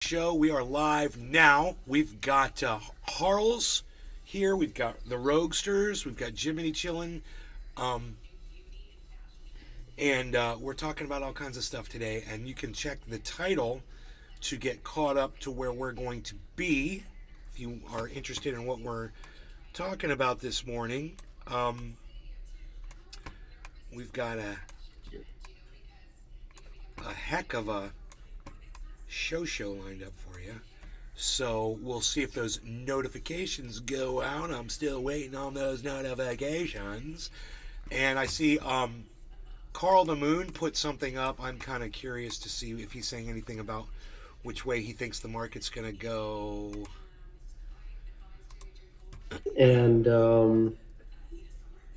Show. We are live now. We've got Harls here. We've got the Roguesters. We've got Jiminy chilling. And we're talking about all kinds of stuff today. And you can check the title to get caught up to where we're going to be if you are interested in what we're talking about this morning. We've got a heck of a show lined up for you. So we'll see if those notifications go out. I'm still waiting on those notifications. And I see Carl the Moon put something up. I'm kind of curious to see if he's saying anything about which way he thinks the market's going to go. And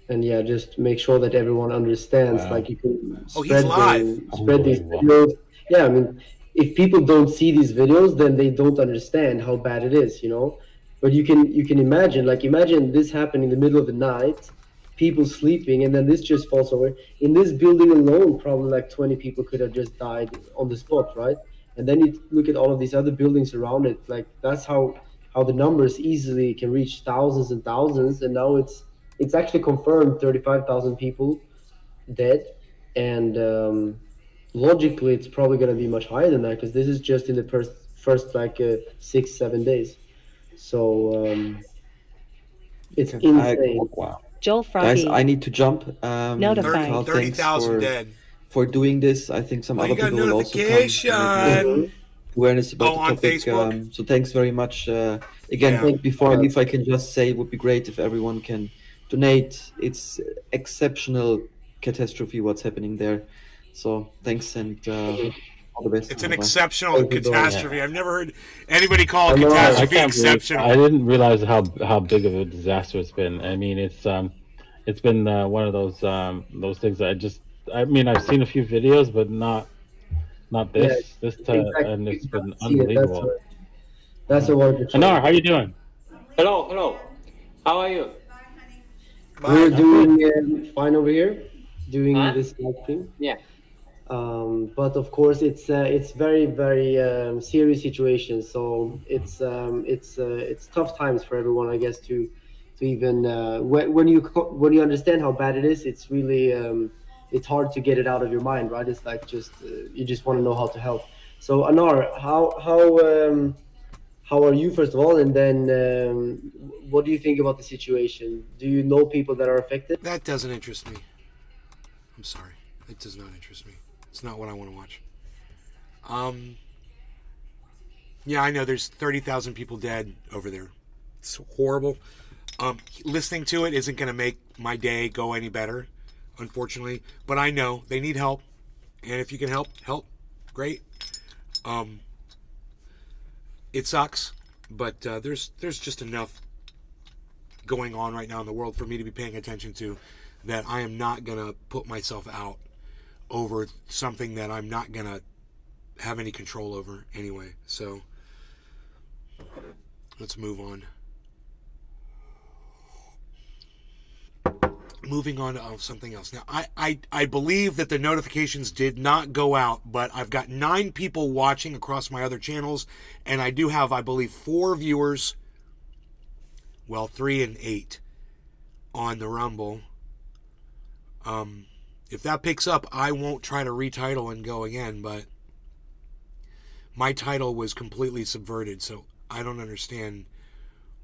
yeah, just make sure that everyone understands. Like you can he's live. Spread these videos. Yeah, I mean, if people don't see these videos, then they don't understand how bad it is, you know. But you can imagine, imagine this happening in the middle of the night, people sleeping, and then this just falls over. In this building alone, probably like 20 people could have just died on the spot, right? And then you look at all of these other buildings around it. Like that's how the numbers easily can reach thousands and thousands. And now it's actually confirmed 35,000 people dead, and logically it's probably going to be much higher than that because this is just in the first 6-7 days. So it's insane. Wow. Joel Froggy. Guys, I need to jump. Notified. 30,000 dead. For doing this. I think some other people will also come. Awareness about the topic. Facebook. So thanks very much. Again, before I leave, I can just say it would be great if everyone can donate. It's exceptional catastrophe what's happening there. So thanks and all the best. It's an exceptional catastrophe. I've never heard anybody call a catastrophe exceptional. I didn't realize how big of a disaster it's been. I mean, it's been one of those things that I've seen a few videos, but not this. And it's been unbelievable. That's the one. N0R, how you doing? Hello. How are you? We're doing fine over here, doing this thing. Yeah. But of course, it's very very serious situation. So it's tough times for everyone, I guess, to even when you understand how bad it is. It's really it's hard to get it out of your mind, right? It's like you just want to know how to help. So N0R, how are you first of all, and then what do you think about the situation? Do you know people that are affected? That doesn't interest me. I'm sorry, it does not interest me. It's not what I want to watch. Yeah, I know there's 30,000 people dead over there. It's horrible. Listening to it isn't going to make my day go any better, unfortunately. But I know they need help, and if you can help, great. It sucks, but there's just enough going on right now in the world for me to be paying attention to that I am not going to put myself out over something that I'm not going to have any control over anyway. So let's move on. Moving on to something else. Now, I believe that the notifications did not go out, but I've got 9 people watching across my other channels, and I do have, I believe, 4 viewers. Well, 3 and 8 on the Rumble. If that picks up, I won't try to retitle and go again, but my title was completely subverted, so I don't understand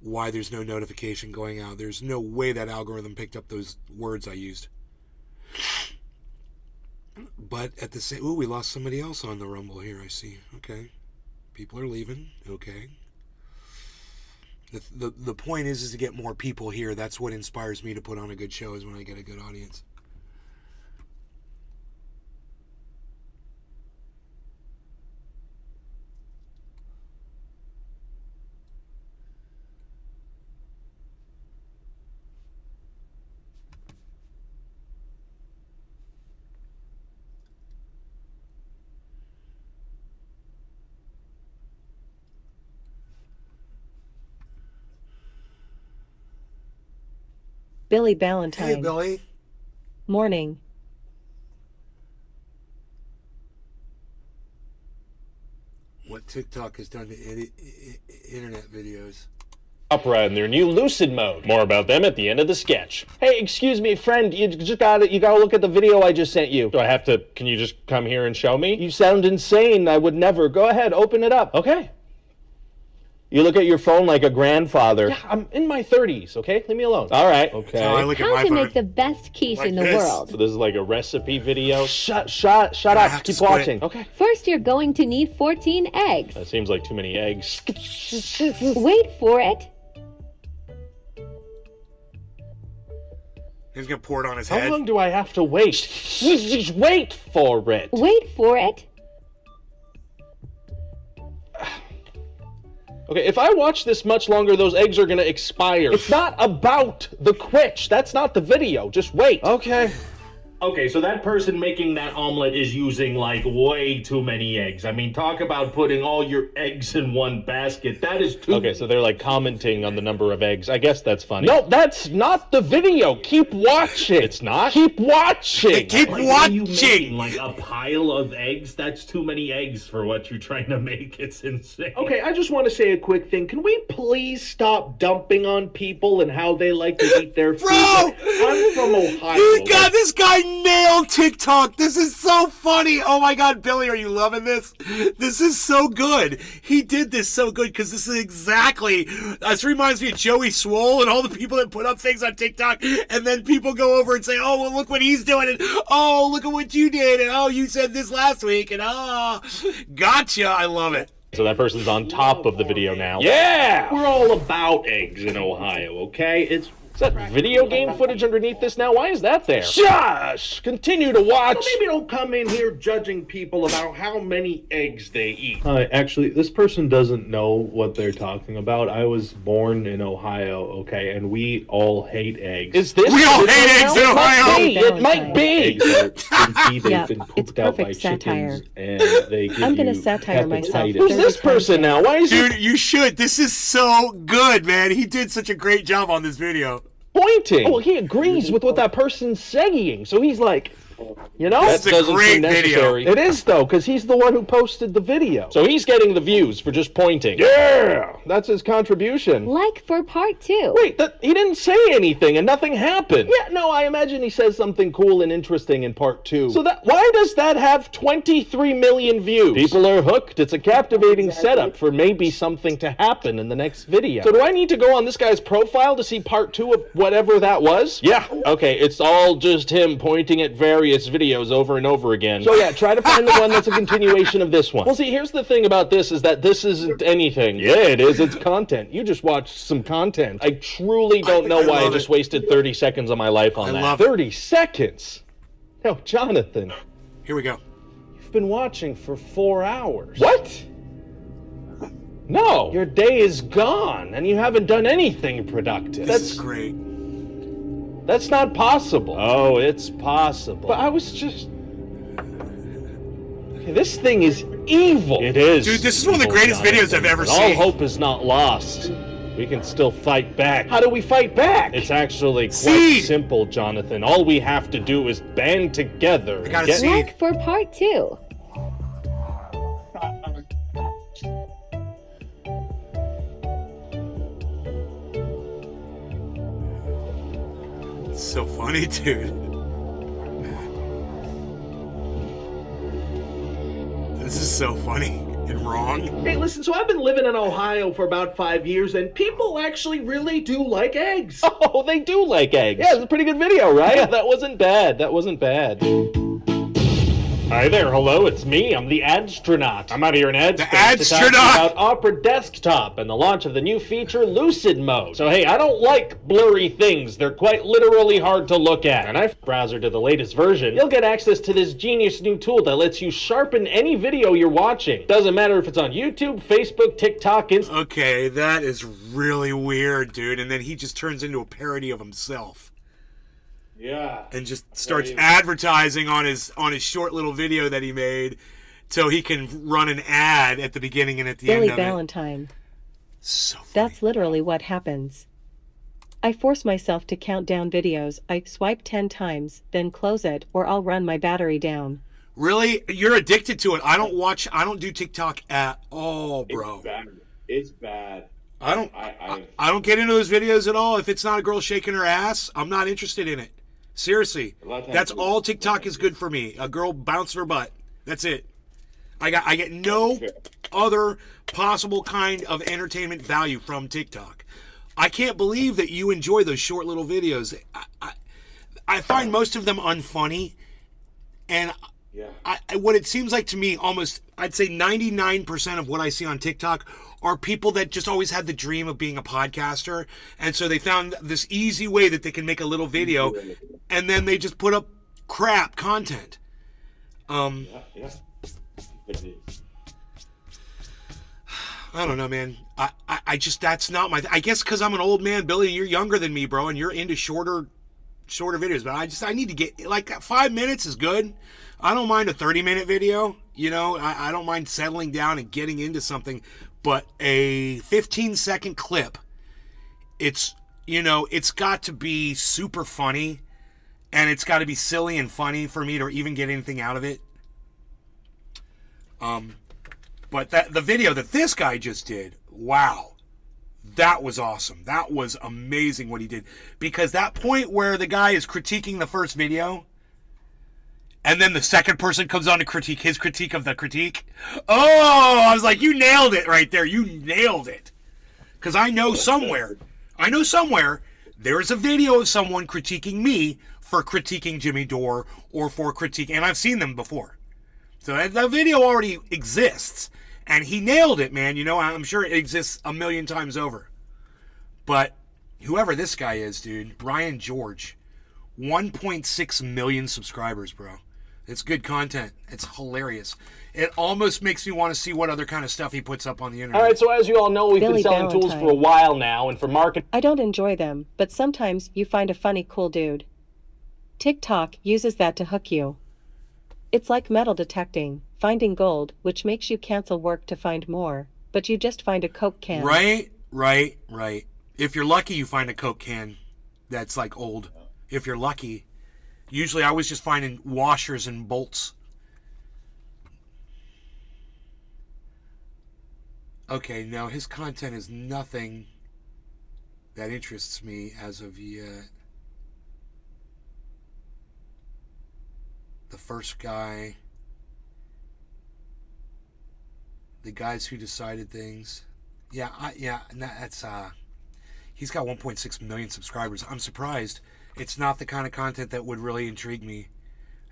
why there's no notification going out. There's no way that algorithm picked up those words I used. But at the same... Ooh, we lost somebody else on the Rumble here, I see. Okay. People are leaving. Okay. The point is to get more people here. That's what inspires me to put on a good show, is when I get a good audience. Billy Ballantyne. Hey, Billy. Morning. What TikTok has done to internet videos. Opera and their new Lucid mode. More about them at the end of the sketch. Hey, excuse me, friend, you gotta look at the video I just sent you. Do I have to, can you just come here and show me? You sound insane, I would never. Go ahead, open it up. Okay. You look at your phone like a grandfather. Yeah, I'm in my 30s, okay? Leave me alone. All right, okay. I look at How my to phone. make the best quiche Like in the this. world. So this is like a recipe video. Shut I up, have to keep split. watching. Okay. First, you're going to need 14 eggs. That seems like too many eggs. Wait for it. He's gonna pour it on his How head. long do I have to wait? Just wait for it. Wait for it. Okay, if I watch this much longer, those eggs are gonna expire. It's not about the quitch. That's not the video. Just wait. Okay. Okay, so that person making that omelet is using, like, way too many eggs. I mean, talk about putting all your eggs in one basket. That is too... Okay, so they're, like, commenting on the number of eggs. I guess that's funny. No, that's not the video. Keep watching. It's not? Keep watching. Keep Like, what are you watching. making, like, a pile of eggs? That's too many eggs for what you're trying to make. It's insane. Okay, I just want to say a quick thing. Can we please stop dumping on people and how they like to eat their food? Bro! I'm from Ohio. This guy nailed TikTok. This is so funny. Oh my God, Billy, are you loving this? This is so good. He did this so good because this is exactly. This reminds me of Joey Swole and all the people that put up things on TikTok, and then people go over and say, "Oh, well, look what he's doing," and "Oh, look at what you did," and "Oh, you said this last week," and "Oh, gotcha." I love it. So that person's on top of the video now. Yeah! We're all about eggs in Ohio, okay? Is that video game footage underneath this now? Why is that there? Shush! Continue to watch! So maybe don't come in here judging people about how many eggs they eat. Actually, this person doesn't know what they're talking about. I was born in Ohio, okay, and we all hate eggs. Is this... We all hate eggs in Ohio! It might be! Eggs are stinky, they've Yeah, been it's pooped out by perfect satire. chickens, and they give I'm gonna you satire myself. hepatitis. Who's this person now? Why is he Dude, you should. This is so good, man. He did such a great job on this video. pointing? Oh, he agrees with what that person's saying, so he's like... You know? That's a great video. It is, though, because he's the one who posted the video. So he's getting the views for just pointing. Yeah! That's his contribution. Like for part 2. Wait, he didn't say anything and nothing happened. Yeah, no, I imagine he says something cool and interesting in part 2. So why does that have 23 million views? People are hooked. It's a captivating setup for maybe something to happen in the next video. So do I need to go on this guy's profile to see part 2 of whatever that was? Yeah. Okay, it's all just him pointing at various videos over and over again. So yeah, try to find the one that's a continuation of this one. Well, see, here's the thing about this is that this isn't anything. Yeah, it is. It's content. You just watched some content. I truly don't know why I just wasted 30 seconds of my life on that. love it. 30 seconds? No, Jonathan, Here we go. you've been watching for 4 hours. What? No, your day is gone and you haven't done anything productive. This is great. That's not possible. Oh, it's possible. But I was just... Okay, this thing is evil. It is. Dude, this is one of the greatest videos I've ever But seen. all hope is not lost. We can still fight back. How do we fight back? It's actually quite Seed. simple, Jonathan. All we have to do is band together. I got and a seed. Like for part 2. It's so funny, dude. This is so funny and wrong. Hey, listen, so I've been living in Ohio for about 5 years, and people actually really do like eggs. Oh, they do like eggs. Yeah, it's a pretty good video, right? Yeah, that wasn't bad. That wasn't bad. Hi there, hello, it's me. I'm the Adstronaut. I'm out here in Adspace to talk to you about Opera Desktop and the launch of the new feature Lucid Mode. So hey, I don't like blurry things. They're quite literally hard to look at. And I've browser to the latest version. You'll get access to this genius new tool that lets you sharpen any video you're watching. Doesn't matter if it's on YouTube, Facebook, TikTok, Instagram. Okay, that is really weird, dude. And then he just turns into a parody of himself. Yeah. And just starts advertising on his short little video that he made, so he can run an ad at the beginning and at the Billy end of Valentine. So funny. That's literally what happens. I force myself to count down videos. I swipe 10 times, then close it, or I'll run my battery down. Really? You're addicted to it. I don't do TikTok at all, bro. It's bad. I don't get into those videos at all. If it's not a girl shaking her ass, I'm not interested in it. Seriously. That's all TikTok is good for me. A girl bouncing her butt. That's it. I get no other possible kind of entertainment value from TikTok. I can't believe that you enjoy those short little videos. I find most of them unfunny, and what it seems like to me, almost, I'd say 99% of what I see on TikTok are people that just always had the dream of being a podcaster, and so they found this easy way that they can make a little video, and then they just put up crap content. I don't know, man. I just, that's not my, I guess because I'm an old man, Billy, and you're younger than me, bro, and you're into shorter videos, but I need to get, like, 5 minutes is good. I don't mind a 30-minute video, you know, I don't mind settling down and getting into something, but a 15-second clip, it's, you know, it's got to be super funny, and it's got to be silly and funny for me to even get anything out of it. But the video that this guy just did, wow, that was awesome. That was amazing what he did. Because that point where the guy is critiquing the first video, and then the second person comes on to critique his critique of the critique. Oh, I was like, you nailed it right there. You nailed it. Because I know somewhere there is a video of someone critiquing me for critiquing Jimmy Dore or for critiquing, and I've seen them before. So that video already exists, and he nailed it, man. You know, I'm sure it exists a million times over. But whoever this guy is, dude, Brian George, 1.6 million subscribers, bro. It's good content. It's hilarious. It almost makes me want to see what other kind of stuff he puts up on the internet. All right, so as you all know, we've Billy been selling tools Valentine. for a while now, and for marketing. I don't enjoy them, but sometimes you find a funny, cool dude. TikTok uses that to hook you. It's like metal detecting, finding gold, which makes you cancel work to find more, but you just find a Coke can. Right. If you're lucky, you find a Coke can that's like old. If you're lucky. Usually I was just finding washers and bolts. Okay, now his content is nothing that interests me as of yet. The first guy. The guys who decided things. Yeah, that's he's got 1.6 million subscribers. I'm surprised. It's not the kind of content that would really intrigue me.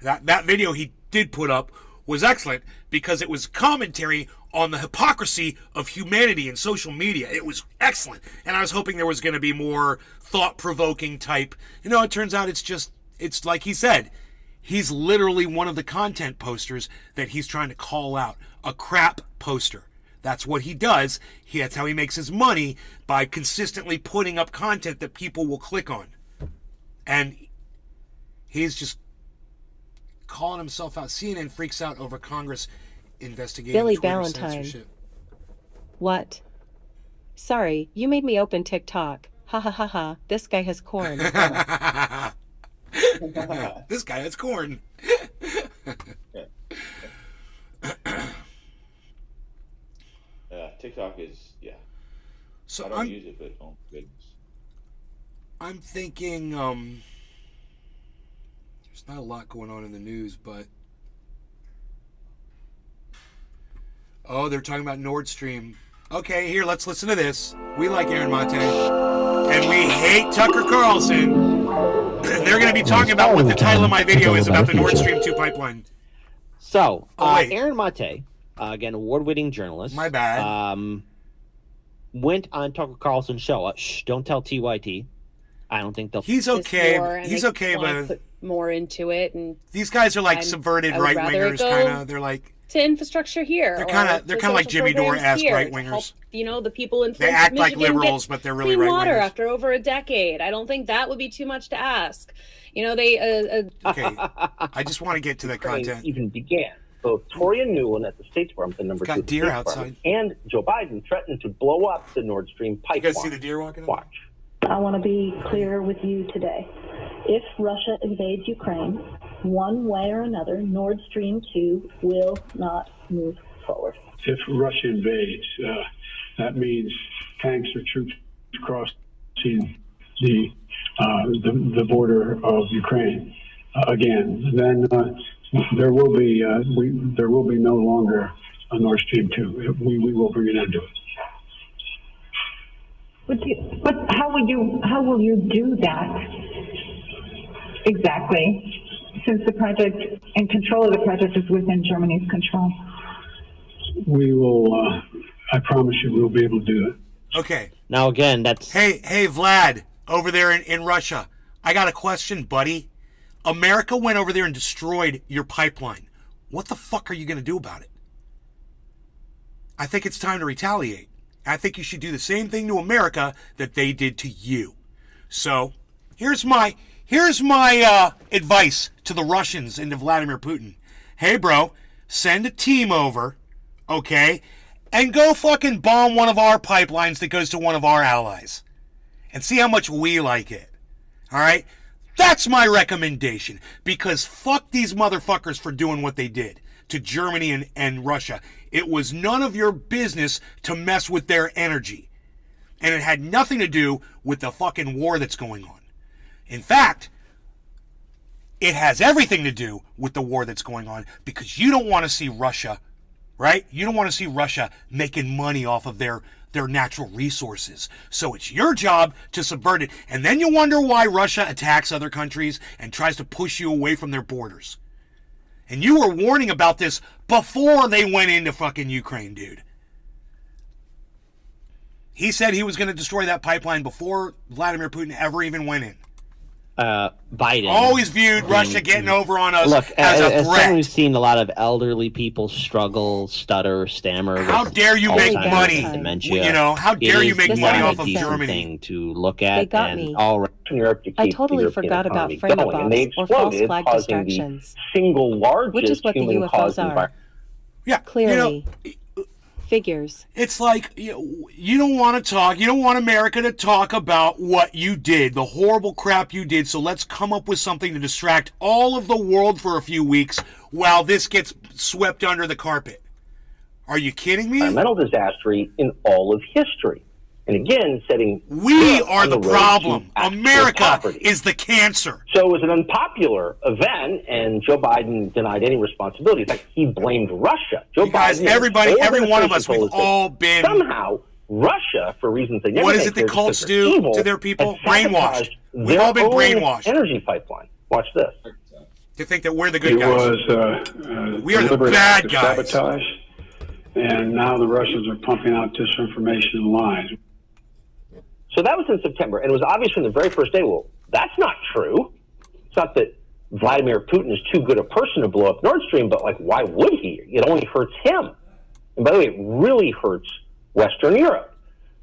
That video he did put up was excellent because it was commentary on the hypocrisy of humanity and social media. It was excellent. And I was hoping there was going to be more thought-provoking type. You know, it turns out it's like he said, he's literally one of the content posters that he's trying to call out. A crap poster. That's what he does. That's how he makes his money, by consistently putting up content that people will click on. And he's just calling himself out. CNN freaks out over Congress investigating Billy Twitter Valentine. censorship. What? Sorry, you made me open TikTok. Ha ha ha ha, this guy has corn. This guy has corn. TikTok is, So I don't use it, but oh goodness. I'm thinking, there's not a lot going on in the news, but they're talking about Nord Stream. Okay, here, let's listen to this. We like Aaron Mate, and we hate Tucker Carlson. They're going to be talking about what the title of my video is about the Nord Stream 2 pipeline. So, wait. Aaron Mate, again, award-winning journalist. My bad. Went on Tucker Carlson's show. Don't tell TYT. I don't think they'll. He's okay. He's okay, but put more into it, and these guys are like subverted right wingers, kind of. They're like to infrastructure here. They're kind of like Jimmy Dore-esque right wingers. You know, the people in they act like Michigan liberals, but they're really clean right water wingers. after over a decade. I don't think that would be too much to ask. You know, they. Okay, I just want to get to the content. Even began. Both Tory and Newland at the State Department, the number Got 2 deer State outside. Department, and Joe Biden threatened to blow up the Nord Stream pipeline. You guys see the deer walking up? Watch. I want to be clear with you today. If Russia invades Ukraine, one way or another, Nord Stream 2 will not move forward. If Russia invades, that means tanks or troops crossing the border of Ukraine again. Then there will be no longer a Nord Stream 2. We will bring an end to it. But how will you do that exactly? Since the project and control of the project is within Germany's control. We will. I promise you, we'll be able to do it. Okay. Now again, that's Hey, Vlad, over there in Russia. I got a question, buddy. America went over there and destroyed your pipeline. What the fuck are you going to do about it? I think it's time to retaliate. I think you should do the same thing to America that they did to you. So, here's my advice to the Russians and to Vladimir Putin. Hey, bro, send a team over, okay, and go fucking bomb one of our pipelines that goes to one of our allies. And see how much we like it. All right? That's my recommendation. Because fuck these motherfuckers for doing what they did to Germany and Russia. It was none of your business to mess with their energy. And it had nothing to do with the fucking war that's going on. In fact, it has everything to do with the war that's going on because you don't want to see Russia, right? You don't want to see Russia making money off of their natural resources. So it's your job to subvert it. And then you wonder why Russia attacks other countries and tries to push you away from their borders. And you were warning about this before they went into fucking Ukraine, dude. He said he was going to destroy that pipeline before Vladimir Putin ever even went in. Biden always viewed Russia getting over on us look, as a as threat. someone who's seen a lot of elderly people struggle, stutter, stammer. How dare you make money? Dementia. You know, how dare you make money off of Germany? Thing to look at. They got and me. I I totally forgot about frame of box or false flag distractions, single largest which is what the UFOs are. Yeah, Clearly. Figures. It's like you don't want to talk. You don't want America to talk about what you did, the horrible crap you did. So let's come up with something to distract all of the world for a few weeks while this gets swept under the carpet. Are you kidding me? Environmental disaster in all of history. And again, setting... We are the problem. America is the cancer. So it was an unpopular event, and Joe Biden denied any responsibility. In fact, he blamed Russia. Joe Biden, everybody, every one of us, we've all been... Somehow, Russia, for reasons they never What is it that cults do to their people? Brainwashed. We've all been brainwashed. Energy pipeline. Watch this. To think that we're the good guys. We are the deliberate bad act of guys. sabotage, and now the Russians are pumping out disinformation and lies. So that was in September, and it was obvious from the very first day, well, that's not true. It's not that Vladimir Putin is too good a person to blow up Nord Stream, but, like, why would he? It only hurts him. And by the way, it really hurts Western Europe.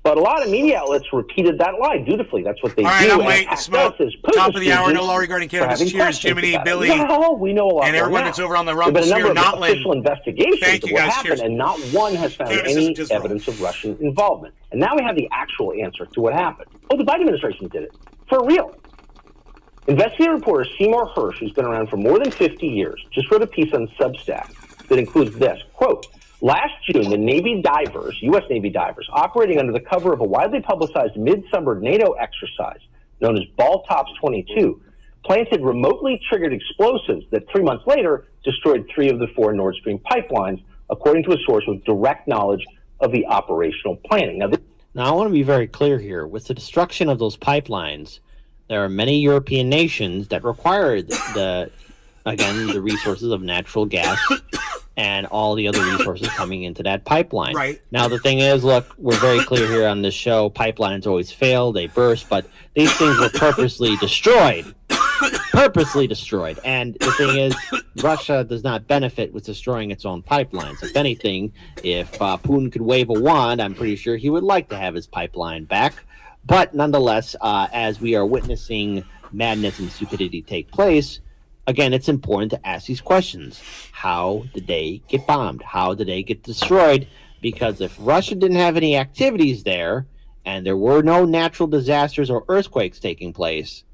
But a lot of media outlets repeated that lie dutifully. That's what they do. All right, I'm waiting. And Smoke. Top of the hour, no law regarding cannabis. Cheers, Jiminy, Billy. No, we know a lot and everyone now. that's over on the There have Rumble been a sphere, number not of official investigations Thank of you what guys. happened, Cheers. and not one has found Cannabis any is just evidence of Russian involvement. And now we have the actual answer to what happened. Oh, the Biden administration did it. For real. Investigative reporter Seymour Hersh, who's been around for more than 50 years, just wrote a piece on Substack that includes this, quote, last June, the Navy divers, U.S. Navy divers, operating under the cover of a widely publicized midsummer NATO exercise known as Ball Tops 22, planted remotely triggered explosives that 3 months later destroyed 3 of the 4 Nord Stream pipelines, according to a source with direct knowledge of the operational planning. Now, I want to be very clear here. With the destruction of those pipelines, there are many European nations that require the resources of natural gas and all the other resources coming into that pipeline. Right. Now, the thing is, look, we're very clear here on this show. Pipelines always fail. They burst. But these things were purposely destroyed. Purposely destroyed. And the thing is, Russia does not benefit with destroying its own pipelines. If anything, if Putin could wave a wand, I'm pretty sure he would like to have his pipeline back. But nonetheless, as we are witnessing madness and stupidity take place, again, it's important to ask these questions. How did they get bombed? How did they get destroyed? Because if Russia didn't have any activities there, and there were no natural disasters or earthquakes taking place,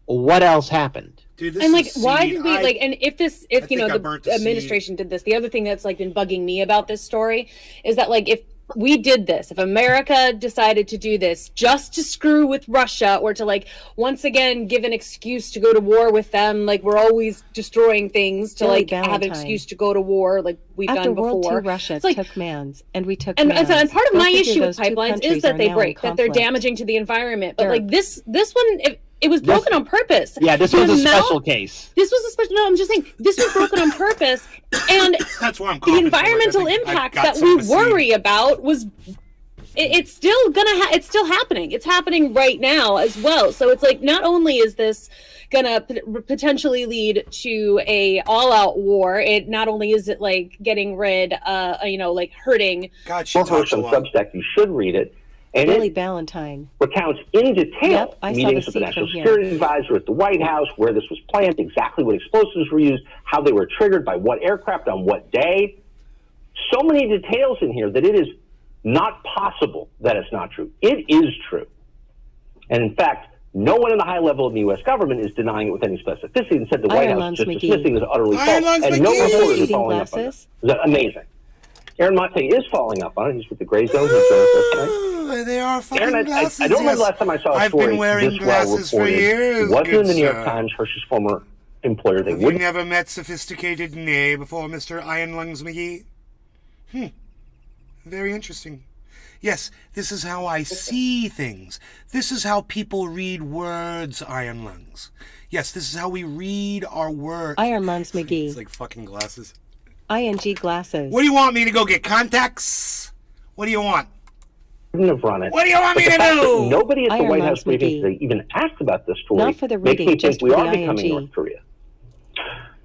what else happened? Dude, this And like, is why seed. did we like? And if you know, I burnt the administration did this, the other thing that's like been bugging me about this story is that like if we did this, if America decided to do this just to screw with Russia or to like once again give an excuse to go to war with them, like we're always destroying things to Billy like have an Valentine. excuse to go to war, like we've After done before. World II, Russia It's like, took Mans, and we took and Mans. part of Go my figure issue with those two pipelines is countries that are they now in break, that they're conflict. damaging to the environment. But Dirt. like this one, it was broken on purpose. Yeah, this The was a amount- special case. This was a special. No, I'm just saying this was broken on purpose, and That's why I'm the coughing so much. environmental I think I impact got that some we of the seed. worry about was. It's still it's still happening. It's happening right now as well. So it's like not only is this gonna potentially lead to a all-out war, it not only is it like getting rid, like hurting. God, she More talks from a lot. Substack, you should read it. And Billy it Valentine. recounts in detail Yep, I saw the meetings with the seed National from here. Security Advisor at the White House, where this was planned, exactly what explosives were used, how they were triggered, by what aircraft, on what day. So many details in here that it is not possible that it's not true. It is true. And in fact, no one in the high level of the U.S. government is denying it with any specificity, and said the White Iron House Lungs just McGee. dismissing is utterly Iron false. Lungs And no McGee. reporters are Reading following up on it. glasses. Is that amazing? Aaron Mate is following up on it. He's with the Gray Zone. He's joined us tonight. Oh, they are fucking Aaron, glasses. I don't remember the yes. last time I saw a I've story been wearing this well glasses for reported. years. It wasn't good in the New York sir. Times, Hirsch's former employer. They Have you wouldn't. never met sophisticated Nay before, Mr. Iron Lungs McGee? Very interesting. Yes, this is how I see things. This is how people read words, Iron Lungs. Yes, this is how we read our words. Iron Lungs McGee. It's like fucking glasses. ING glasses. What do you want me to go get contacts? What do you want? Wouldn't have run it. What do you want But me the to fact that do? nobody at the Iron White Lungs House briefing McGee. today even asked about this story. Not for the makes reading, me just think we for are the becoming ING. North Korea.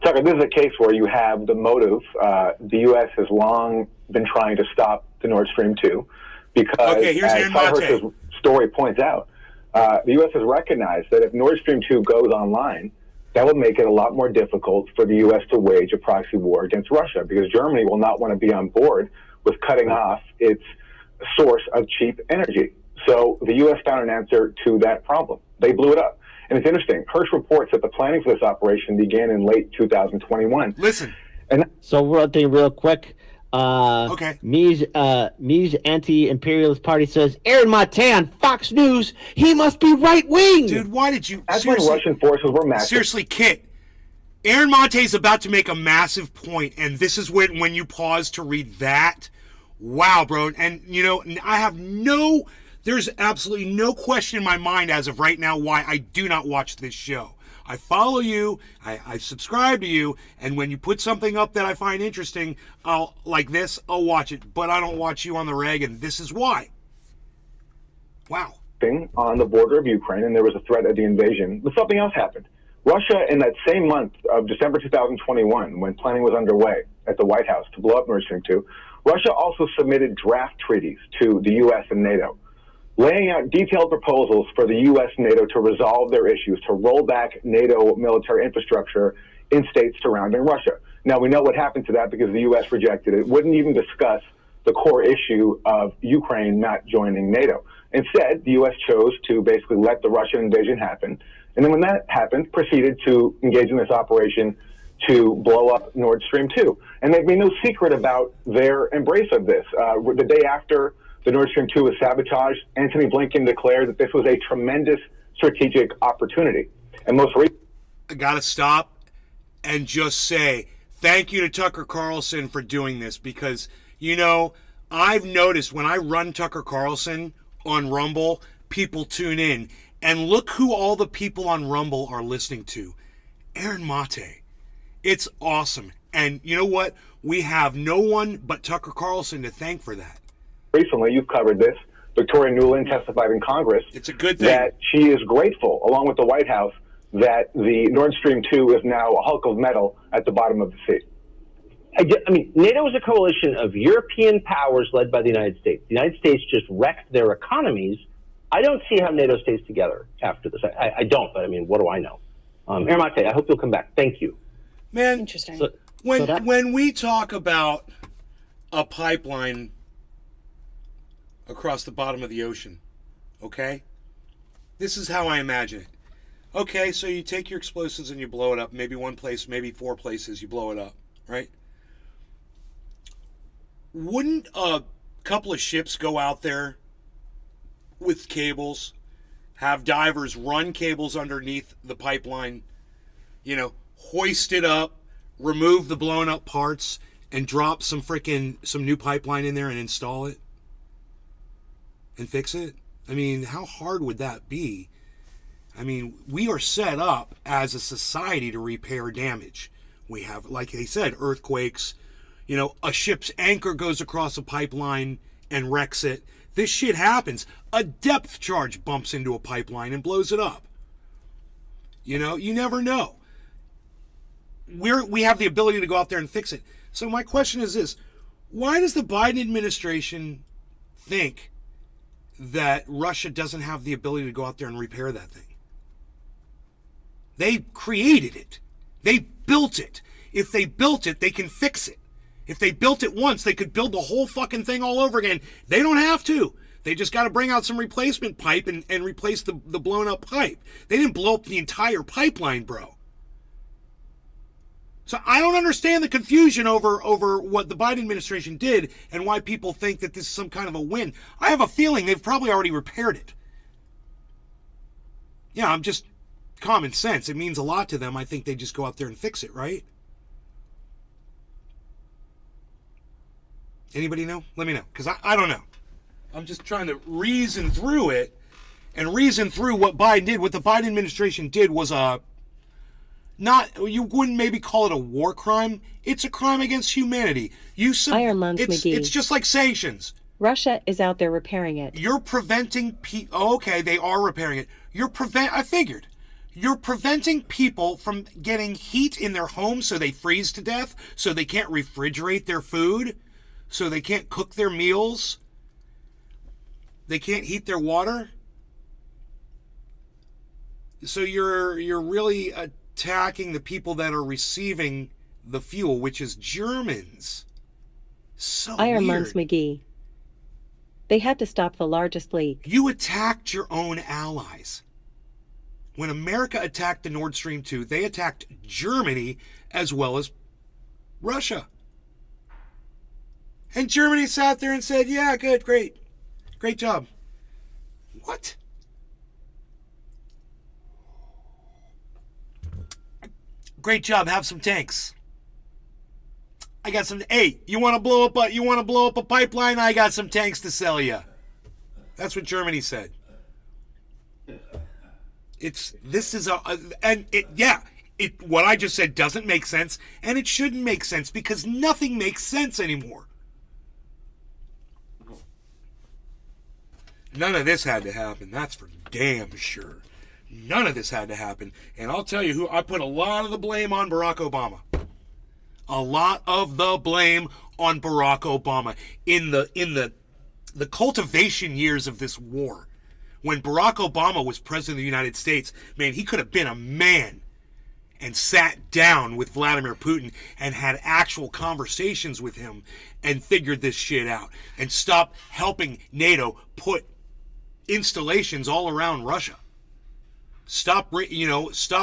Tucker, this is a case where you have the motive. The U.S. has long been trying to stop the Nord Stream 2 because, Okay, here's as Aaron Mate. Hirsch's story points out, the U.S. has recognized that if Nord Stream 2 goes online, that would make it a lot more difficult for the U.S. to wage a proxy war against Russia because Germany will not want to be on board with cutting off its source of cheap energy. So the U.S. found an answer to that problem. They blew it up. And it's interesting. Hirsch reports that the planning for this operation began in late 2021. Listen. So one thing real quick. Okay. Me's anti-imperialist party says Aaron Mate on Fox News. He must be right wing. Dude, why did you That's when Russian forces were massive. Seriously, Kit. Aaron Mate is about to make a massive point, and this is when you pause to read that. Wow, bro. And, you know, there's absolutely no question in my mind as of right now why I do not watch this show. I follow you, I subscribe to you, and when you put something up that I find interesting, I'll watch it. But I don't watch you on the reg, and this is why. Wow. On the border of Ukraine, and there was a threat of the invasion, but something else happened. Russia, in that same month of December 2021, when planning was underway at the White House to blow up Nord Stream 2, Russia also submitted draft treaties to the U.S. and NATO, laying out detailed proposals for the U.S. and NATO to resolve their issues, to roll back NATO military infrastructure in states surrounding Russia. Now, we know what happened to that because the U.S. rejected it, wouldn't even discuss the core issue of Ukraine not joining NATO. Instead, the U.S. chose to basically let the Russian invasion happen. And then when that happened, proceeded to engage in this operation to blow up Nord Stream 2. And they've made no secret about their embrace of this. The day after the Nord Stream 2 was sabotaged, Antony Blinken declared that this was a tremendous strategic opportunity. And most recently, I gotta stop and just say thank you to Tucker Carlson for doing this because, you know, I've noticed when I run Tucker Carlson on Rumble, people tune in. And look who all the people on Rumble are listening to. Aaron Mate. It's awesome. And you know what? We have no one but Tucker Carlson to thank for that. recently, you've covered this, Victoria Nuland testified in Congress it's a good thing. that she is grateful, along with the White House, that the Nord Stream 2 is now a hulk of metal at the bottom of the sea. I mean, NATO is a coalition of European powers led by the United States. The United States just wrecked their economies. I don't see how NATO stays together after this. I don't, but I mean, what do I know? Aaron Mate, I hope you'll come back. Thank you. Man, interesting. When we talk about a pipeline across the bottom of the ocean, okay? This is how I imagine it. Okay, so you take your explosives and you blow it up. Maybe one place, maybe 4 places, you blow it up, right? Wouldn't a couple of ships go out there with cables, have divers run cables underneath the pipeline, hoist it up, remove the blown up parts, and drop some new pipeline in there and install it and fix it? I mean, how hard would that be? I mean, we are set up as a society to repair damage. We have, like they said, earthquakes. A ship's anchor goes across a pipeline and wrecks it. This shit happens. A depth charge bumps into a pipeline and blows it up. You never know. We have the ability to go out there and fix it. So my question is this: why does the Biden administration think that Russia doesn't have the ability to go out there and repair that thing? They created it. They built it. If they built it, they can fix it. If they built it once, they could build the whole fucking thing all over again. They don't have to. They just got to bring out some replacement pipe and replace the blown up pipe. They didn't blow up the entire pipeline, bro. So I don't understand the confusion over what the Biden administration did and why people think that this is some kind of a win. I have a feeling they've probably already repaired it. Yeah, I'm just common sense. It means a lot to them. I think they just go out there and fix it, right? Anybody know? Let me know, because I don't know. I'm just trying to reason through it and reason through what Biden did. What the Biden administration did was you wouldn't maybe call it a war crime. It's a crime against humanity. Iron Lungs McGee. It's just like sanctions. Russia is out there repairing it. You're preventing okay, they are repairing it. I figured. You're preventing people from getting heat in their homes so they freeze to death, so they can't refrigerate their food, so they can't cook their meals, they can't heat their water. So you're really attacking the people that are receiving the fuel, which is Germans. So Iron weird. Lungs McGee. They had to stop the largest leak. You attacked your own allies. When America attacked the Nord Stream 2, they attacked Germany as well as Russia. And Germany sat there and said, yeah, good, great job. What? Great job, have some tanks. I got some, hey, you want to blow up a pipeline? I got some tanks to sell you. That's what Germany said. What I just said doesn't make sense, and it shouldn't make sense because nothing makes sense anymore. None of this had to happen. That's for damn sure. None of this had to happen. And I'll tell you who, I put a lot of the blame on Barack Obama. A lot of the blame on Barack Obama in the cultivation years of this war. When Barack Obama was president of the United States, man, he could have been a man and sat down with Vladimir Putin and had actual conversations with him and figured this shit out and stopped helping NATO put installations all around Russia. Stop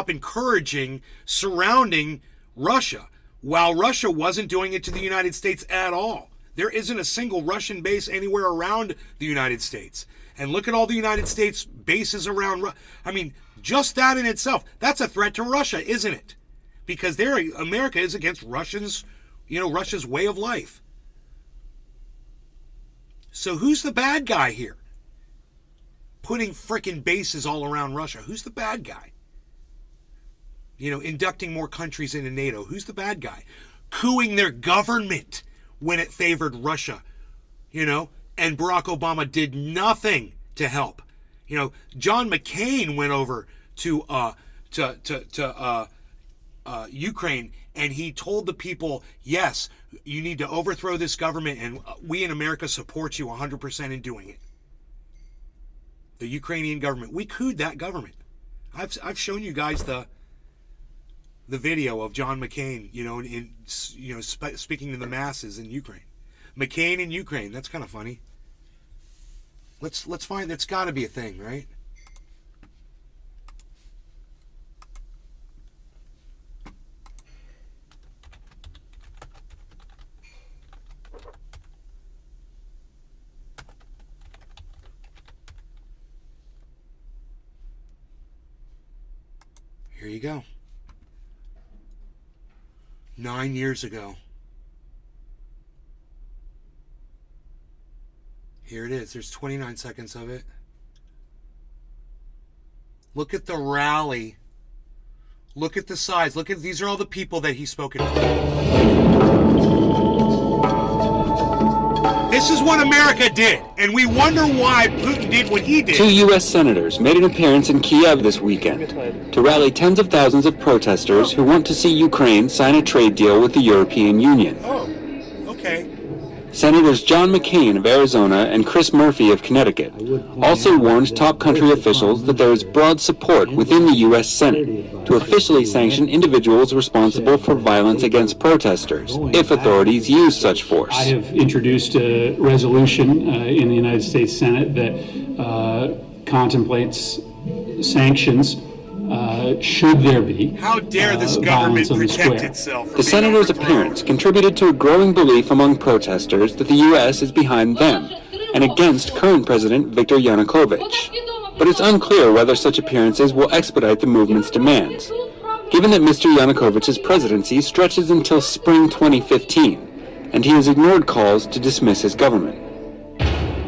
encouraging, surrounding Russia while Russia wasn't doing it to the United States at all. There isn't a single Russian base anywhere around the United States. And look at all the United States bases around. I mean, just that in itself, that's a threat to Russia, isn't it? Because America is against Russia's way of life. So who's the bad guy here? Putting frickin' bases all around Russia. Who's the bad guy? Inducting more countries into NATO. Who's the bad guy? Cooing their government when it favored Russia. And Barack Obama did nothing to help. John McCain went over to Ukraine, and he told the people, yes, you need to overthrow this government, and we in America support you 100% in doing it. The Ukrainian government. We cooed that government. I've shown you guys the video of John McCain, speaking to the masses in Ukraine. McCain in Ukraine. That's kind of funny. Let's find. That's got to be a thing, right? Here you go. 9 years ago. Here it is. There's 29 seconds of it. Look at the rally. Look at the size. Look at, these are all the people that he's spoken to. This is what America did, and we wonder why Putin did what he did. 2 U.S. senators made an appearance in Kiev this weekend to rally tens of thousands of protesters who want to see Ukraine sign a trade deal with the European Union. Oh, okay. Senators John McCain of Arizona and Chris Murphy of Connecticut also warned top country officials that there is broad support within the U.S. Senate to officially sanction individuals responsible for violence against protesters if authorities use such force. I have introduced a resolution in the United States Senate that contemplates sanctions should there be. How dare this government protect itself? The senators' appearance contributed to a growing belief among protesters that the U.S. is behind them and against current President Viktor Yanukovych. But it's unclear whether such appearances will expedite the movement's demands, given that Mr. Yanukovych's presidency stretches until spring 2015, and he has ignored calls to dismiss his government.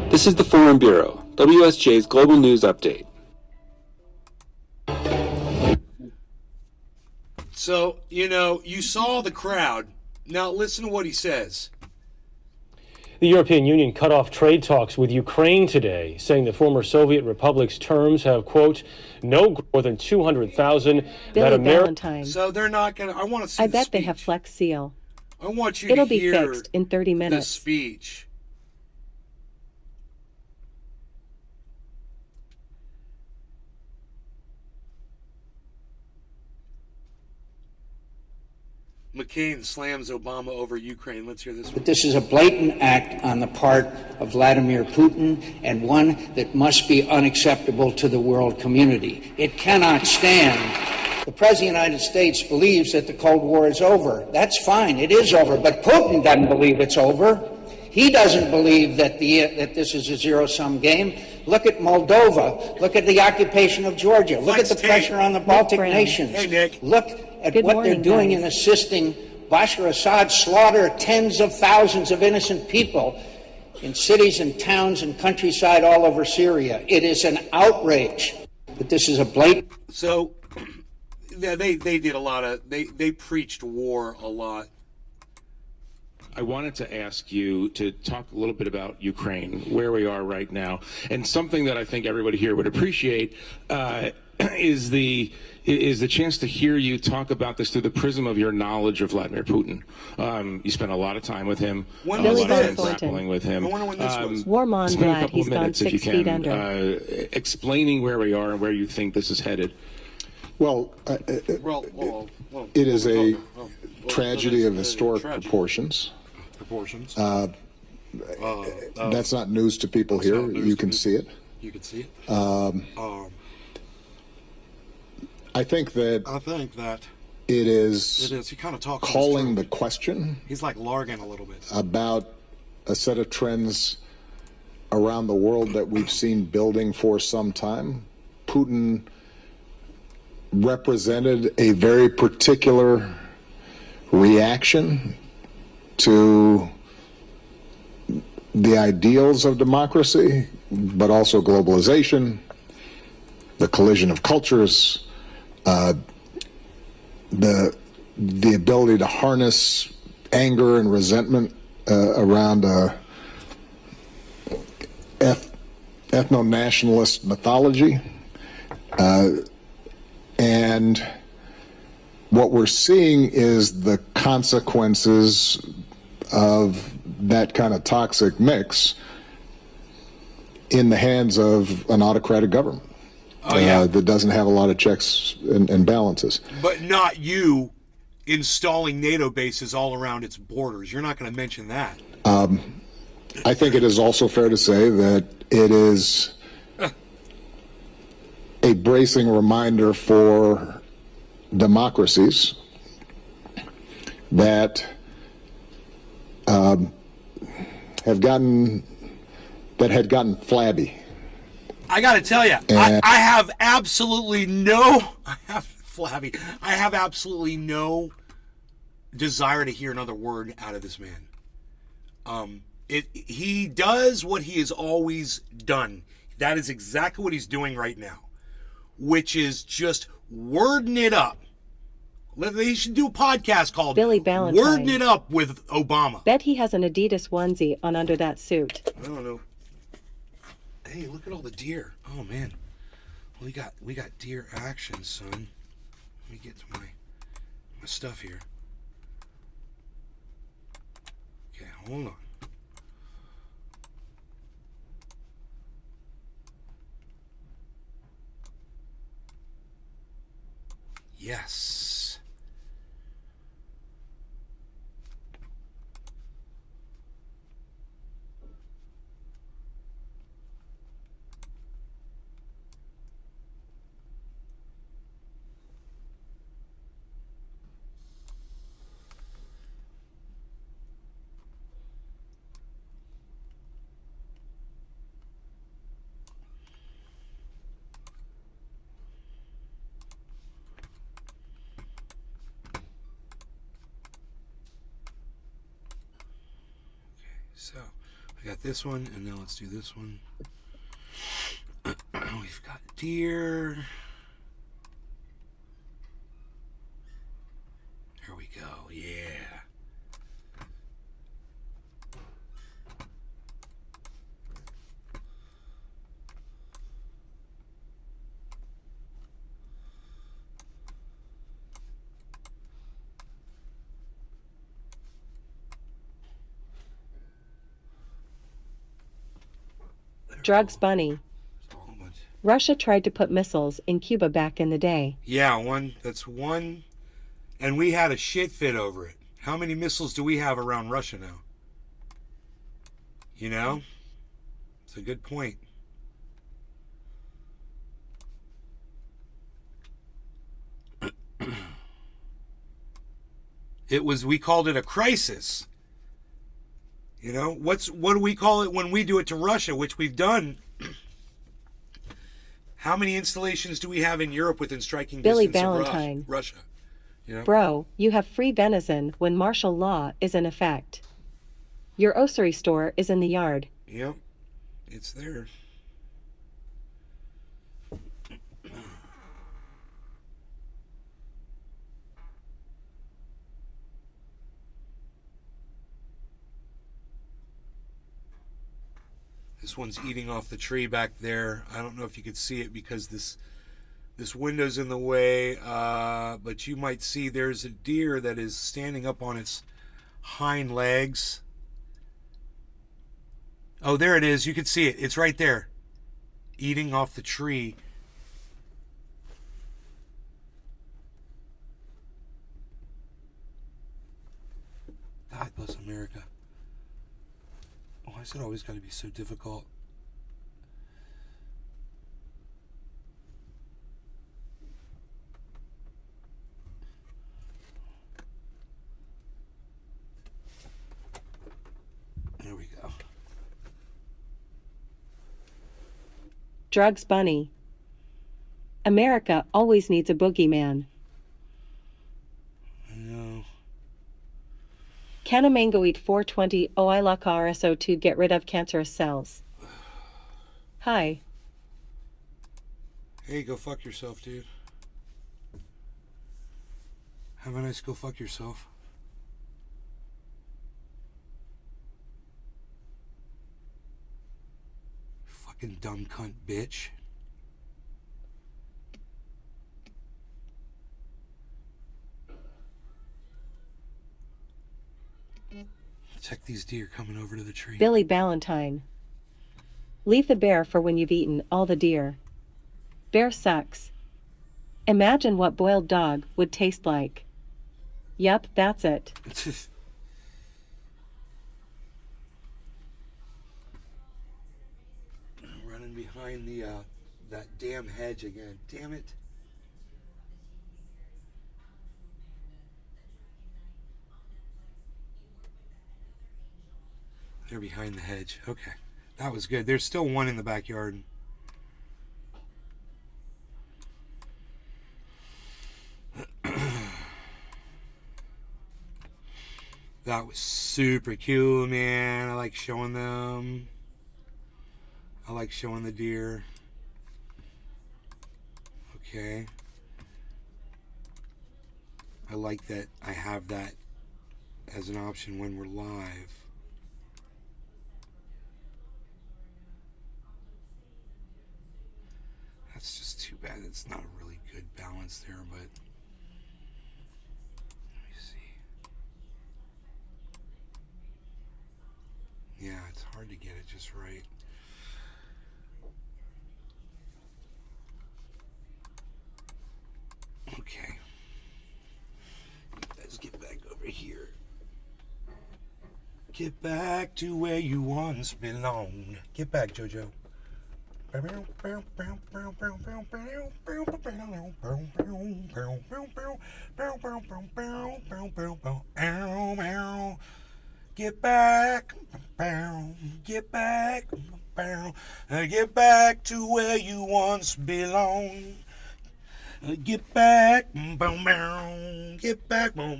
This is the 4M Bureau, WSJ's Global News Update. So, you know, you saw the crowd. Now listen to what he says. The European Union cut off trade talks with Ukraine today, saying the former Soviet republic's terms have, quote, no more than 200,000. Billy Valentine. So they're not going to, I want to see I the bet speech. they have Flex Seal. I want you It'll to be hear fixed in 30 the minutes. speech. McCain slams Obama over Ukraine. Let's hear this one. But this is a blatant act on the part of Vladimir Putin, and one that must be unacceptable to the world community. It cannot stand. The President of the United States believes that the Cold War is over. That's fine. It is over. But Putin doesn't believe it's over. He doesn't believe that this is a zero-sum game. Look at Moldova. Look at the occupation of Georgia. Look at the pressure on the Baltic nations. Hey, Nick. Look at what they're doing in assisting Bashar Assad slaughter tens of thousands of innocent people in cities and towns and countryside all over Syria. It is an outrage that this is a blatant. So yeah, they did a lot of, they preached war a lot. I wanted to ask you to talk a little bit about Ukraine, where we are right now, and something that I think everybody here would appreciate is the chance to hear you talk about this through the prism of your knowledge of Vladimir Putin. You spent a lot of time with him, a lot of time grappling with him. Warmon Spend a glad couple he's of gone minutes, if 6 you feet can, under. explaining where we are and where you think this is headed. Well, it is a tragedy of historic proportions. That's not news to people here. You can see it. You can see it. I think that it is He kind of talks calling the question. He's like Largan a little bit. About a set of trends around the world that we've seen building for some time. Putin represented a very particular reaction to the ideals of democracy, but also globalization, the collision of cultures, the ability to harness anger and resentment around ethno-nationalist mythology. And what we're seeing is the consequences of that kind of toxic mix in the hands of an autocratic government that doesn't have a lot of checks and balances. But not you installing NATO bases all around its borders. You're not going to mention that. I think it is also fair to say that it is a bracing reminder for democracies that had gotten flabby. I got to tell you, I have absolutely no flabby. I have absolutely no desire to hear another word out of this man. He does what he has always done. That is exactly what he's doing right now, which is just wording it up. They should do a podcast called Billy Ballantyne. Wording It Up with Obama. Bet he has an Adidas onesie on under that suit. I don't know. Hey, look at all the deer. Oh man, we got deer action, son. Let me get to my stuff here. Okay, hold on. Yes. So, we got this one, and now let's do this one. We've got deer. There we go, yeah. Drugs Bunny. Russia tried to put missiles in Cuba back in the day. Yeah, that's one. And we had a shit fit over it. How many missiles do we have around Russia now? You know? It's a good point. We called it a crisis. You know, what do we call it when we do it to Russia, which we've done? How many installations do we have in Europe within striking Billy distance Ballantyne. of Russia? You know? Bro, you have free venison when martial law is in effect. Your ossuary store is in the yard. Yep, it's there. This one's eating off the tree back there. I don't know if you could see it because this window's in the way, but you might see there's a deer that is standing up on its hind legs. Oh, there it is. You can see it. It's right there. Eating off the tree. God bless America. Why is it always got to be so difficult? There we go. Drugs Bunny. America always needs a boogeyman. No. Can a mango eat 420 OI-LAC-RSO2 get rid of cancerous cells? Hi. Hey, go fuck yourself, dude. Have a nice go fuck yourself. Fucking dumb cunt bitch. Check these deer coming over to the tree. Billy Ballantyne. Leave the bear for when you've eaten all the deer. Bear sucks. Imagine what boiled dog would taste like. Yep, that's it. Running behind the that damn hedge again. Damn it. They're behind the hedge. Okay. That was good. There's still one in the backyard. That was super cool, man. I like showing them. I like showing the deer. Okay. I like that I have that as an option when we're live. That's just too bad. It's not a really good balance there, but let me see. Yeah, it's hard to get it just right. Okay. Let's get back over here. Get back to where you once belonged. Get back, JoJo. Get back, get back, get back to where you once belonged. Get back, get back,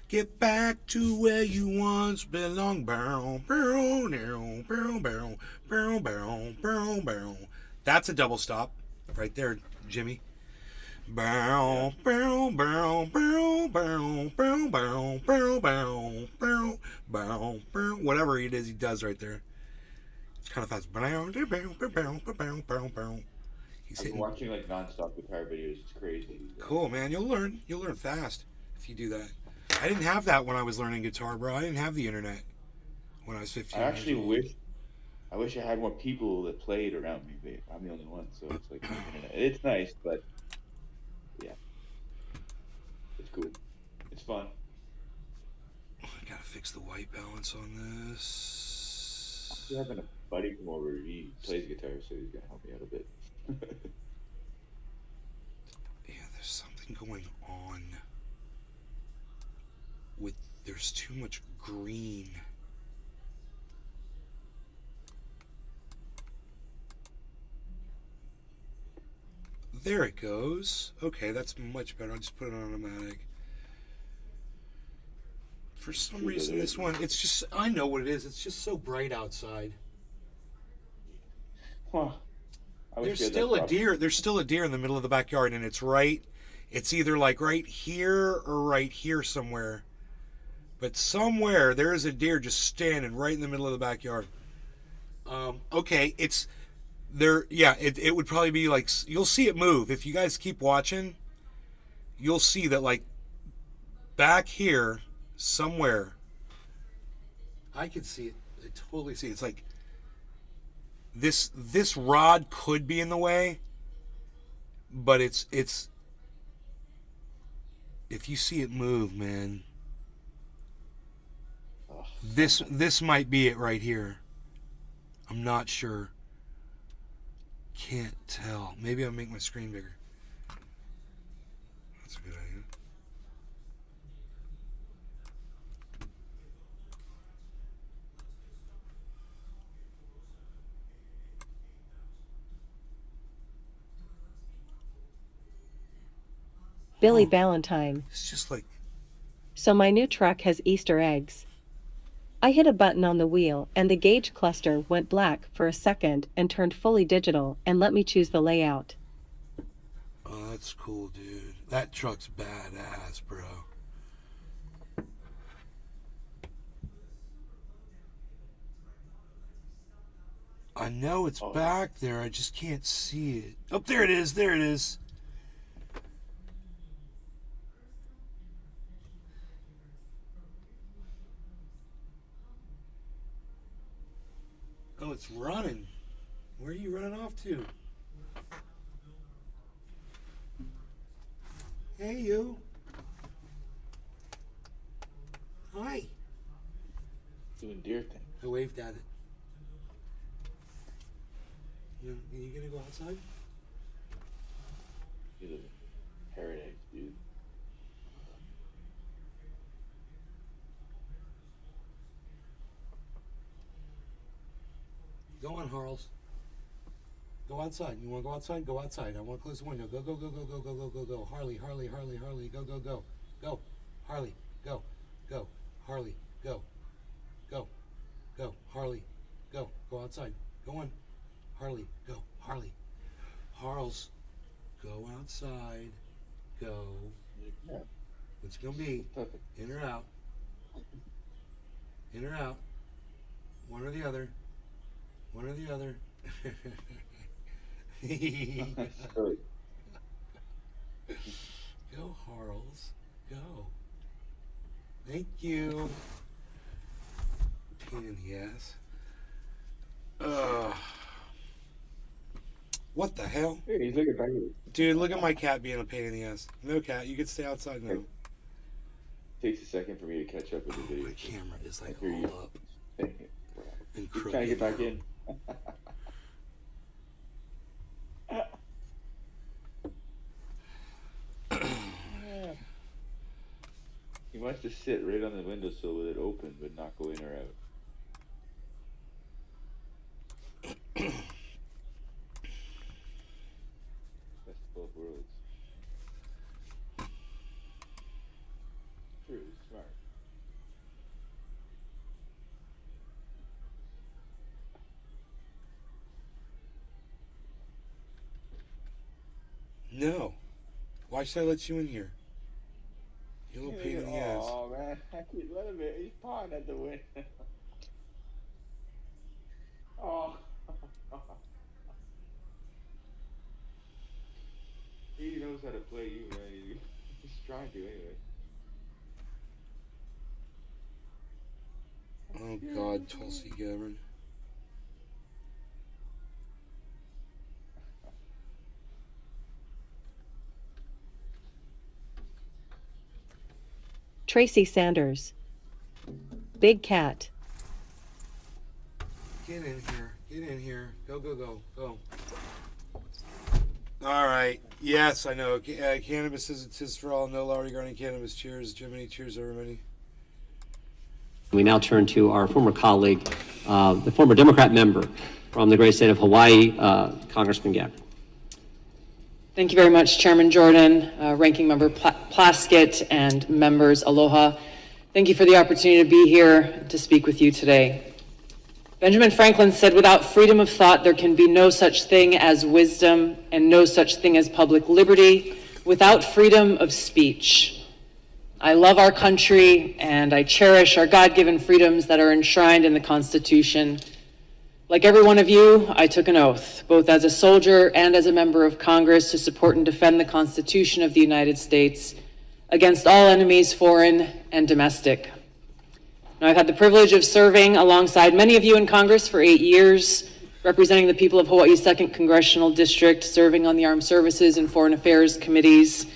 get back to where you once belonged. That's a double stop right there, Jimmy. Whatever it is he does right there. It's kind of fast. I've been watching like non-stop guitar videos. It's crazy. Cool, man. You'll learn fast if you do that. I didn't have that when I was learning guitar, bro. I didn't have the internet when I was 15. I actually wish I had more people that played around me, but I'm the only one, so it's like internet. It's nice, but yeah, it's cool. It's fun. I gotta fix the white balance on this. I'm still having a buddy come over. He plays guitar, so he's gonna help me out a bit. Yeah, there's something going on with, there's too much green. There it goes. Okay, that's much better. I'll just put it on automatic. For some reason, this one, it's just, I know what it is. It's just so bright outside. Huh. There's still a deer. There's still a deer in the middle of the backyard, and it's right. It's either like right here or right here somewhere. But somewhere there is a deer just standing right in the middle of the backyard. Okay, it's there. Yeah, it would probably be like, you'll see it move if you guys keep watching. You'll see that like back here somewhere. I can see it. I totally see it. It's like. This rod could be in the way, but it's if you see it move, man, this might be it right here. I'm not sure. Can't tell. Maybe I'll make my screen bigger. That's a good idea. Billy Ballantyne. It's just like... So my new truck has Easter eggs. I hit a button on the wheel and the gauge cluster went black for a second and turned fully digital and let me choose the layout. Oh, that's cool, dude. That truck's badass, bro. I know it's back there. I just can't see it. Oh, there it is. There it is. Oh, it's running. Where are you running off to? Hey, you. Hi. Doing deer thing. I waved at it. You gonna go outside? These are parrot eggs, dude. Go on, Harles. Go outside. You want to go outside? Go outside. I want to close the window. Go, go, go, go, go, go, go, go, go. Harley, Harley, Harley, Harley. Go, go, go. Go. Harley. Go. Go. Harley, go. Go. Go. Harley, go. Go outside. Go on. Harley, go. Harley. Harles, go outside. Go. What's it gonna be? In or out? In or out? One or the other? One or the other? Go, Harles. Go. Thank you. Pain in the ass. What the hell? Hey, he's looking back at you. Dude, look at my cat being a pain in the ass. No, cat, you can stay outside now. Takes a second for me to catch up with the video. My camera is like all up. And He's trying to get back in. He wants to sit right on the windowsill with it open, but not go in or out. Best of both worlds. True, smart. No. Why should I let you in here? You little pain in the ass. Oh man, I can't let him in. He's pawing at the window. Oh. He knows how to play you, man. He's trying to anyway. Oh God, Tulsi Gabbard. Tracy Sanders. Big cat. Get in here. Get in here. Go, go, go, go. All right. Yes, I know. Cannabis is a tis for all. No law regarding cannabis. Cheers, Jiminy. Cheers, everybody. We now turn to our former colleague, the former Democrat member from the great state of Hawaii, Congressman Gabbard. Thank you very much, Chairman Jordan, Ranking Member Plaskett, and members, aloha. Thank you for the opportunity to be here to speak with you today. Benjamin Franklin said, without freedom of thought, there can be no such thing as wisdom and no such thing as public liberty without freedom of speech. I love our country and I cherish our God-given freedoms that are enshrined in the Constitution. Like every one of you, I took an oath, both as a soldier and as a member of Congress, to support and defend the Constitution of the United States against all enemies, foreign and domestic. Now, I've had the privilege of serving alongside many of you in Congress for 8 years, representing the people of Hawaii's 2nd Congressional District, serving on the Armed Services and Foreign Affairs Committees.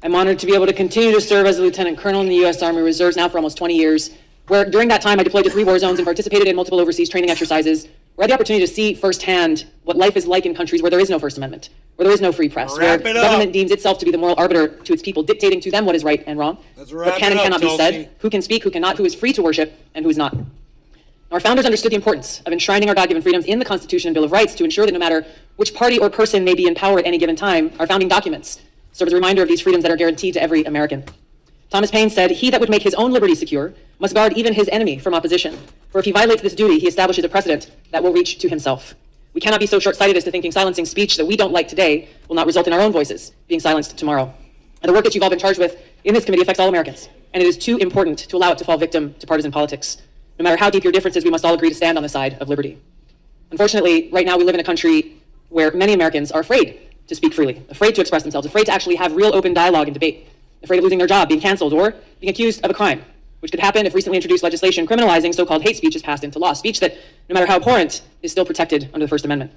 I'm honored to be able to continue to serve as a Lieutenant Colonel in the U.S. Army Reserves now for almost 20 years, where during that time I deployed to 3 war zones and participated in multiple overseas training exercises, where I had the opportunity to see firsthand what life is like in countries where there is no First Amendment, where there is no free press, where government deems itself to be the moral arbiter to its people, dictating to them what is right and wrong, what can and cannot be said, who can speak, who cannot, who is free to worship, and who is not. Our founders understood the importance of enshrining our God-given freedoms in the Constitution and Bill of Rights to ensure that no matter which party or person may be in power at any given time, our founding documents serve as a reminder of these freedoms that are guaranteed to every American. Thomas Paine said, "He that would make his own liberty secure must guard even his enemy from opposition. For if he violates this duty, he establishes a precedent that will reach to himself." We cannot be so short-sighted as to thinking silencing speech that we don't like today will not result in our own voices being silenced tomorrow. And the work that you've all been charged with in this committee affects all Americans, and it is too important to allow it to fall victim to partisan politics. No matter how deep your differences, we must all agree to stand on the side of liberty. Unfortunately, right now we live in a country where many Americans are afraid to speak freely, afraid to express themselves, afraid to actually have real open dialogue and debate, afraid of losing their job, being canceled, or being accused of a crime, which could happen if recently introduced legislation criminalizing so-called hate speech is passed into law, speech that, no matter how abhorrent, is still protected under the First Amendment.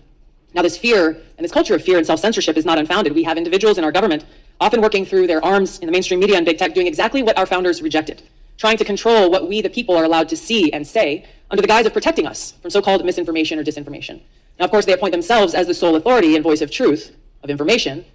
Now, this fear and this culture of fear and self-censorship is not unfounded. We have individuals in our government often working through their arms in the mainstream media and big tech, doing exactly what our founders rejected, trying to control what we, the people, are allowed to see and say under the guise of protecting us from so-called misinformation or disinformation. Now, of course, they appoint themselves as the sole authority and voice of truth, of information,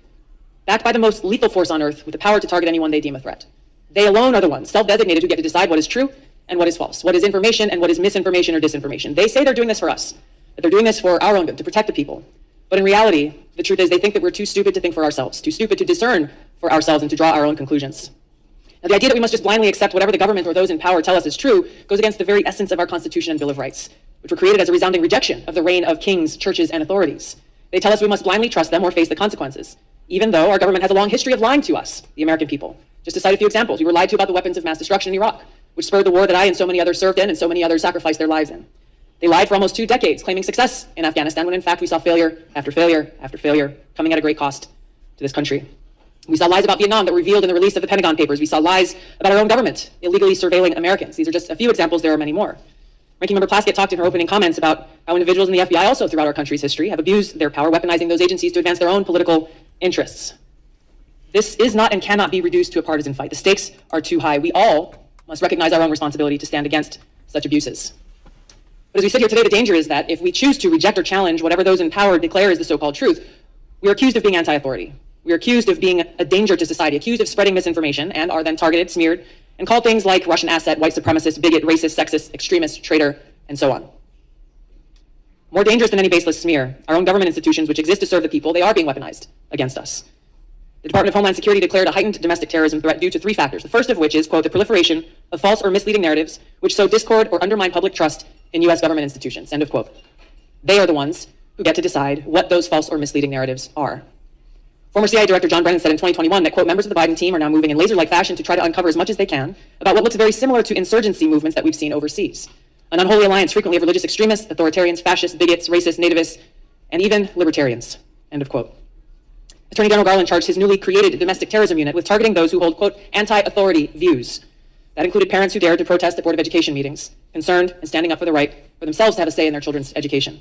backed by the most lethal force on earth with the power to target anyone they deem a threat. They alone are the ones, self-designated, who get to decide what is true and what is false, what is information and what is misinformation or disinformation. They say they're doing this for us, that they're doing this for our own good, to protect the people. But in reality, the truth is they think that we're too stupid to think for ourselves, too stupid to discern for ourselves and to draw our own conclusions. Now, the idea that we must just blindly accept whatever the government or those in power tell us is true goes against the very essence of our Constitution and Bill of Rights, which were created as a resounding rejection of the reign of kings, churches, and authorities. They tell us we must blindly trust them or face the consequences, even though our government has a long history of lying to us, the American people. Just to cite a few examples, we were lied to about the weapons of mass destruction in Iraq, which spurred the war that I and so many others served in and so many others sacrificed their lives in. They lied for almost 2 decades, claiming success in Afghanistan, when in fact we saw failure after failure after failure, coming at a great cost to this country. We saw lies about Vietnam that were revealed in the release of the Pentagon Papers. We saw lies about our own government illegally surveilling Americans. These are just a few examples. There are many more. Ranking Member Plaskett talked in her opening comments about how individuals in the FBI also throughout our country's history have abused their power, weaponizing those agencies to advance their own political interests. This is not and cannot be reduced to a partisan fight. The stakes are too high. We all must recognize our own responsibility to stand against such abuses. But as we sit here today, the danger is that if we choose to reject or challenge whatever those in power declare is the so-called truth, we are accused of being anti-authority. We are accused of being a danger to society, accused of spreading misinformation, and are then targeted, smeared, and called things like Russian asset, white supremacist, bigot, racist, sexist, extremist, traitor, and so on. More dangerous than any baseless smear, our own government institutions, which exist to serve the people, they are being weaponized against us. The Department of Homeland Security declared a heightened domestic terrorism threat due to 3 factors, the first of which is, quote, the proliferation of false or misleading narratives which sow discord or undermine public trust in U.S. government institutions, end of quote. They are the ones who get to decide what those false or misleading narratives are. Former CIA Director John Brennan said in 2021 that, quote, members of the Biden team are now moving in laser-like fashion to try to uncover as much as they can about what looks very similar to insurgency movements that we've seen overseas. An unholy alliance frequently of religious extremists, authoritarians, fascists, bigots, racists, nativists, and even libertarians, end of quote. Attorney General Garland charged his newly created domestic terrorism unit with targeting those who hold, quote, anti-authority views. That included parents who dared to protest at Board of Education meetings, concerned and standing up for the right for themselves to have a say in their children's education.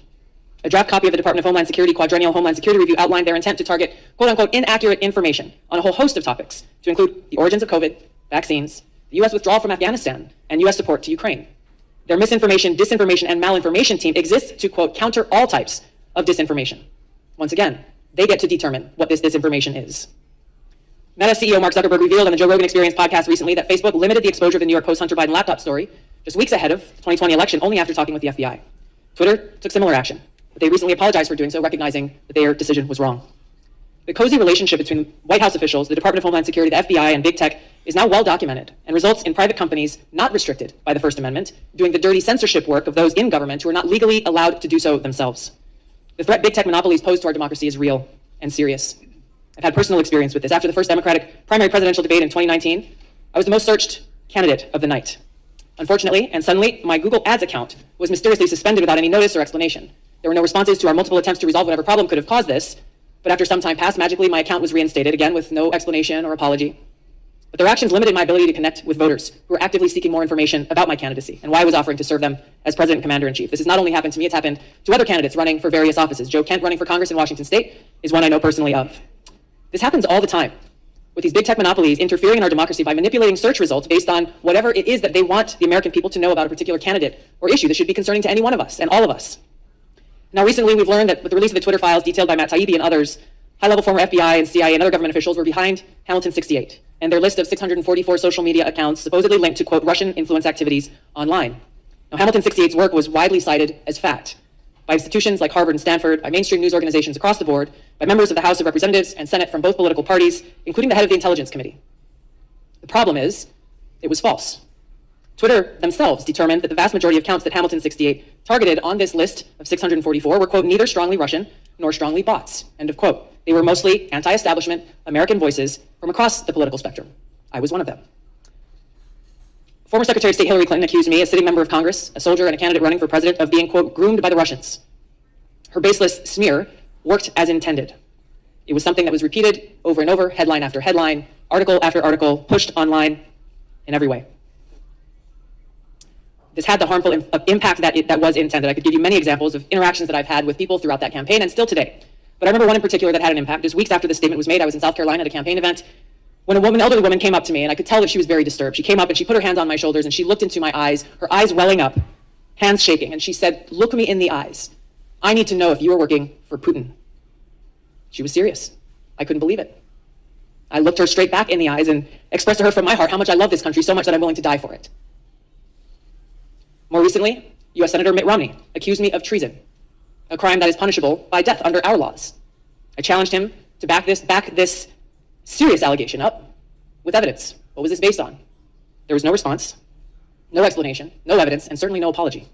A draft copy of the Department of Homeland Security Quadrennial Homeland Security Review outlined their intent to target, quote-unquote, inaccurate information on a whole host of topics, to include the origins of COVID, vaccines, the U.S. withdrawal from Afghanistan, and U.S. support to Ukraine. Their misinformation, disinformation, and malinformation team exists to, quote, counter all types of disinformation. Once again, they get to determine what this disinformation is. Meta CEO Mark Zuckerberg revealed on the Joe Rogan Experience podcast recently that Facebook limited the exposure of the New York Post Hunter Biden laptop story just weeks ahead of the 2020 election, only after talking with the FBI. Twitter took similar action, but they recently apologized for doing so, recognizing that their decision was wrong. The cozy relationship between White House officials, the Department of Homeland Security, the FBI, and big tech is now well documented and results in private companies not restricted by the First Amendment doing the dirty censorship work of those in government who are not legally allowed to do so themselves. The threat big tech monopolies pose to our democracy is real and serious. I've had personal experience with this. After the first Democratic primary presidential debate in 2019, I was the most searched candidate of the night. Unfortunately, and suddenly, my Google Ads account was mysteriously suspended without any notice or explanation. There were no responses to our multiple attempts to resolve whatever problem could have caused this, but after some time passed, magically my account was reinstated, again with no explanation or apology. But their actions limited my ability to connect with voters who were actively seeking more information about my candidacy and why I was offering to serve them as President and Commander-in-Chief. This has not only happened to me, it's happened to other candidates running for various offices. Joe Kent, running for Congress in Washington State, is one I know personally of. This happens all the time, with these big tech monopolies interfering in our democracy by manipulating search results based on whatever it is that they want the American people to know about a particular candidate or issue that should be concerning to any one of us and all of us. Now, recently, we've learned that with the release of the Twitter files detailed by Matt Taibbi and others, high-level former FBI and CIA and other government officials were behind Hamilton 68 and their list of 644 social media accounts supposedly linked to, quote, Russian influence activities online. Now, Hamilton 68's work was widely cited as fact by institutions like Harvard and Stanford, by mainstream news organizations across the board, by members of the House of Representatives and Senate from both political parties, including the head of the Intelligence Committee. The problem is, it was false. Twitter themselves determined that the vast majority of accounts that Hamilton 68 targeted on this list of 644 were, quote, neither strongly Russian nor strongly bots, end of quote. They were mostly anti-establishment American voices from across the political spectrum. I was one of them. Former Secretary of State Hillary Clinton accused me, a sitting member of Congress, a soldier, and a candidate running for president, of being, quote, groomed by the Russians. Her baseless smear worked as intended. It was something that was repeated over and over, headline after headline, article after article, pushed online in every way. This had the harmful impact that was intended. I could give you many examples of interactions that I've had with people throughout that campaign and still today. But I remember one in particular that had an impact. Just weeks after the statement was made, I was in South Carolina at a campaign event when an elderly woman came up to me, and I could tell that she was very disturbed. She came up and she put her hands on my shoulders and she looked into my eyes, her eyes welling up, hands shaking, and she said, look me in the eyes. I need to know if you are working for Putin. She was serious. I couldn't believe it. I looked her straight back in the eyes and expressed to her from my heart how much I love this country, so much that I'm willing to die for it. More recently, U.S. Senator Mitt Romney accused me of treason, a crime that is punishable by death under our laws. I challenged him to back this serious allegation up with evidence. What was this based on? There was no response, no explanation, no evidence, and certainly no apology.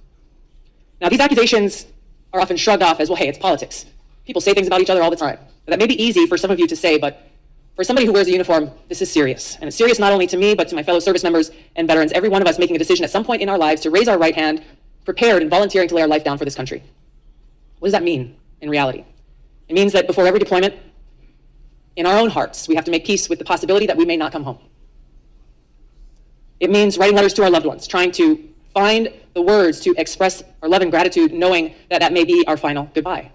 Now, these accusations are often shrugged off as, well, hey, it's politics. People say things about each other all the time. That may be easy for some of you to say, but for somebody who wears a uniform, this is serious. And it's serious not only to me, but to my fellow service members and veterans, every one of us making a decision at some point in our lives to raise our right hand, prepared and volunteering to lay our life down for this country. What does that mean in reality? It means that before every deployment, in our own hearts, we have to make peace with the possibility that we may not come home. It means writing letters to our loved ones, trying to find the words to express our love and gratitude, knowing that that may be our final goodbye.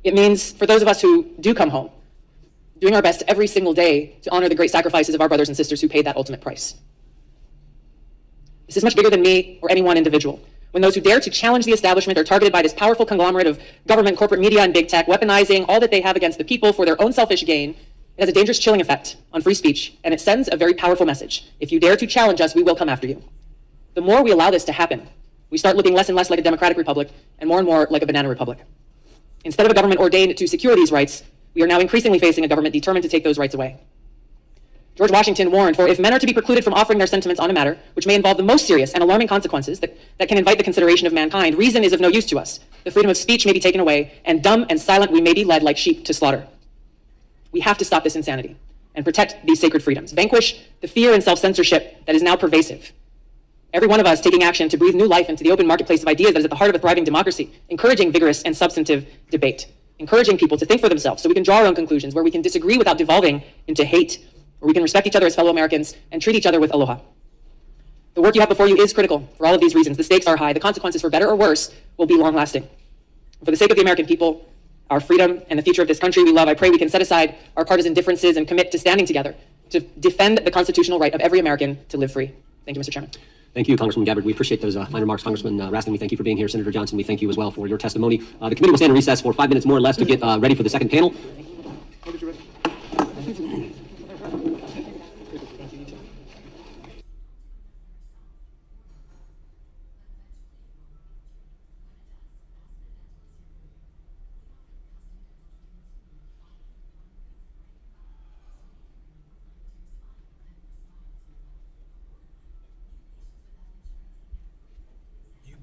It means, for those of us who do come home, doing our best every single day to honor the great sacrifices of our brothers and sisters who paid that ultimate price. This is much bigger than me or any one individual. When those who dare to challenge the establishment are targeted by this powerful conglomerate of government, corporate media, and big tech, weaponizing all that they have against the people for their own selfish gain, it has a dangerous chilling effect on free speech, and it sends a very powerful message. If you dare to challenge us, we will come after you. The more we allow this to happen, we start looking less and less like a democratic republic and more like a banana republic. Instead of a government ordained to secure these rights, we are now increasingly facing a government determined to take those rights away. George Washington warned, for if men are to be precluded from offering their sentiments on a matter which may involve the most serious and alarming consequences that can invite the consideration of mankind, reason is of no use to us. The freedom of speech may be taken away, and dumb and silent we may be led like sheep to slaughter. We have to stop this insanity and protect these sacred freedoms. Vanquish the fear and self-censorship that is now pervasive. Every one of us taking action to breathe new life into the open marketplace of ideas that is at the heart of a thriving democracy, encouraging vigorous and substantive debate, encouraging people to think for themselves so we can draw our own conclusions, where we can disagree without devolving into hate, where we can respect each other as fellow Americans and treat each other with aloha. The work you have before you is critical for all of these reasons. The stakes are high. The consequences, for better or worse, will be long-lasting. For the sake of the American people, our freedom, and the future of this country we love, I pray we can set aside our partisan differences and commit to standing together to defend the constitutional right of every American to live free. Thank you, Mr. Chairman. Thank you, Congressman Gabbard. We appreciate those fine remarks. Congressman Raskin, we thank you for being here. Senator Johnson, we thank you as well for your testimony. The committee will stand in recess for 5 minutes more or less to get ready for the second panel.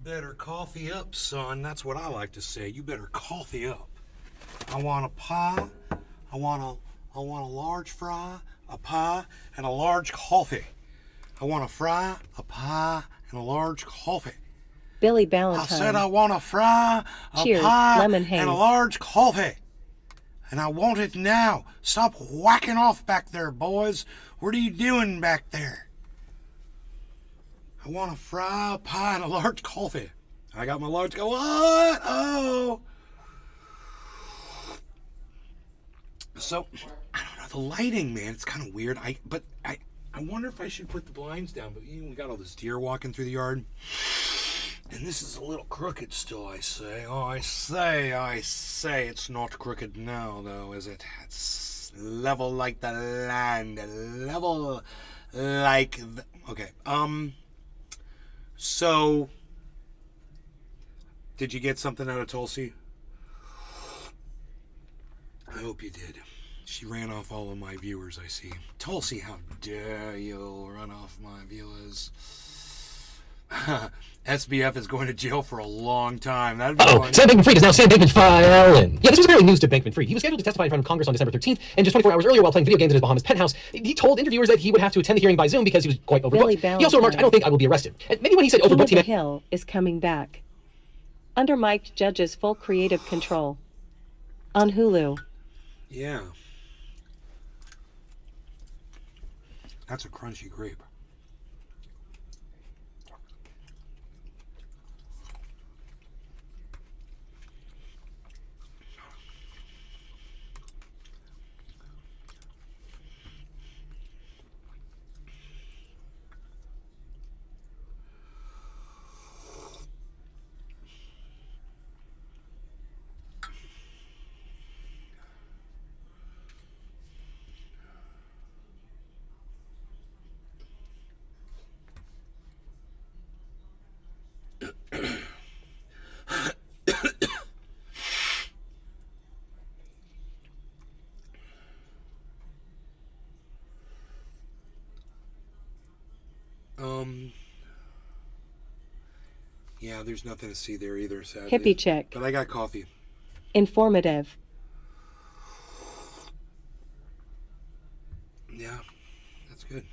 Better coffee up, son. That's what I like to say. You better coffee up. I want a pie. I want a large fry, a pie, and a large coffee. I want a fry, a pie, and a large coffee. Billy Ballantyne. I said I want a fry, a Cheers, pie, Lemon Haze. and a large coffee. And I want it now. Stop whacking off back there, boys. What are you doing back there? I want a fry, a pie, and a large coffee. I got my large coffee. What? Oh. So, I don't know. The lighting, man, it's kind of weird. I wonder if I should put the blinds down. But we got all this deer walking through the yard. And this is a little crooked still, I say. Oh, I say. It's not crooked now, though, is it? It's level like the land. Level like the... Okay, So, did you get something out of Tulsi? I hope you did. She ran off all of my viewers, I see. Tulsi, how dare you run off my viewers? SBF is going to jail for a long time. That'd be fun. Sam Bankman-Fried is now Sam Bankman-Filen. Yeah, this was apparently news to Bankman-Fried. He was scheduled to testify in front of Congress on December 13th, and just 24 hours earlier, while playing video games at his Bahamas penthouse, he told interviewers that he would have to attend the hearing by Zoom because he was quite overbooked. He also remarked, "I don't think I will be arrested." And maybe when he said King of overbooked, he the meant... Hill is coming back. Under Mike Judge's full creative control. On Hulu. Yeah. That's a crunchy grape. Yeah, there's nothing to see there either, sadly. Hippie chick. But I got coffee. Informative. Yeah, that's good.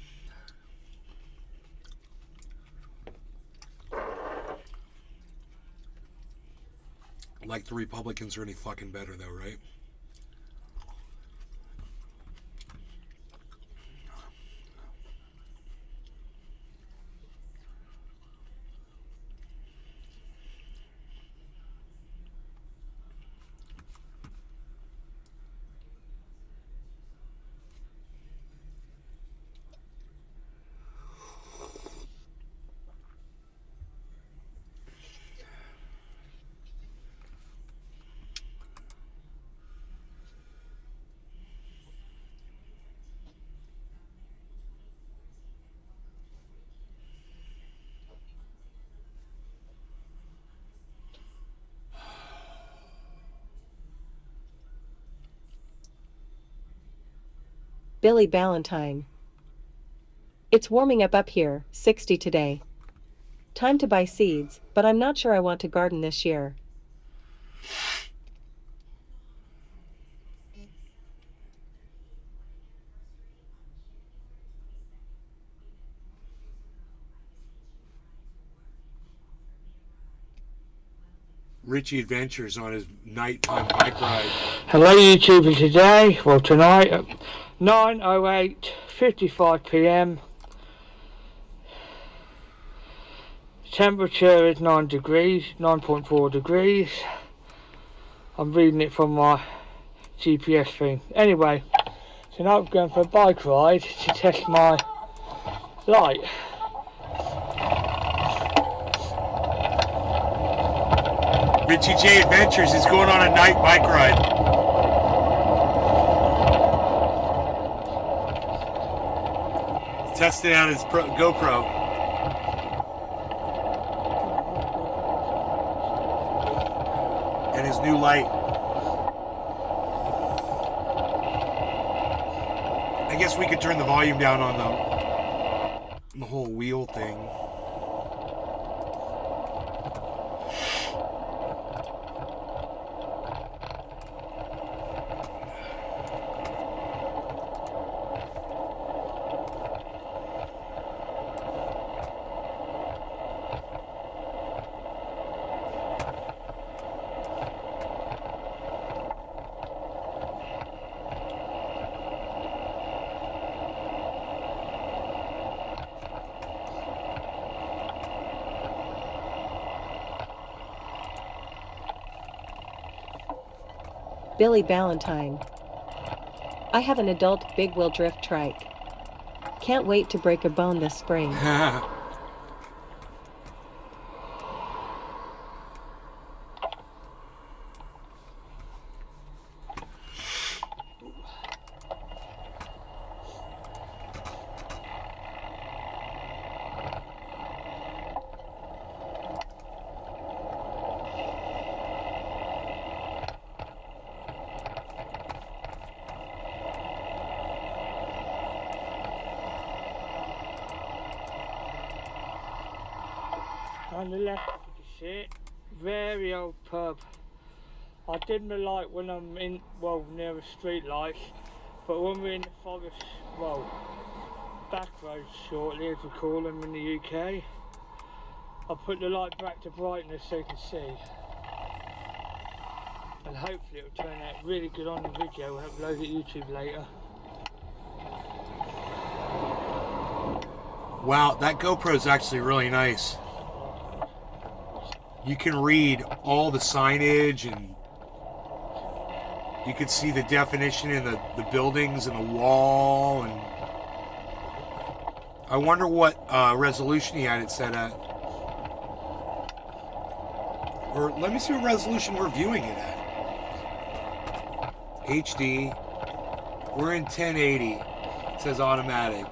Like the Republicans are any fucking better, though, right? Billy Ballantyne. It's warming up here, 60 today. Time to buy seeds, but I'm not sure I want to garden this year. Richie Adventures on his nighttime bike ride. Hello YouTube today, well tonight at 9:08:55 PM. Temperature is 9 degrees, 9.4 degrees. I'm reading it from my GPS thing. Anyway, so now I'm going for a bike ride to test my light. Richie J Adventures is going on a night bike ride. He's testing out his GoPro. And his new light. I guess we could turn the volume down on the whole wheel thing. Billy Ballantyne. I have an adult big wheel drift trike. Can't wait to break a bone this spring. On the left, you can see it. Very old pub. I didn't like when I'm in, well, near the street lights, but when we're in the forest, well, back roads shortly, as we call them in the UK, I put the light back to brightness so you can see. And hopefully it'll turn out really good on the video. We'll upload it to YouTube later. Wow, that GoPro is actually really nice. You can read all the signage and you can see the definition in the buildings and the wall. And I wonder what resolution he had it set at. Or let me see what resolution we're viewing it at. HD. We're in 1080. It says automatic.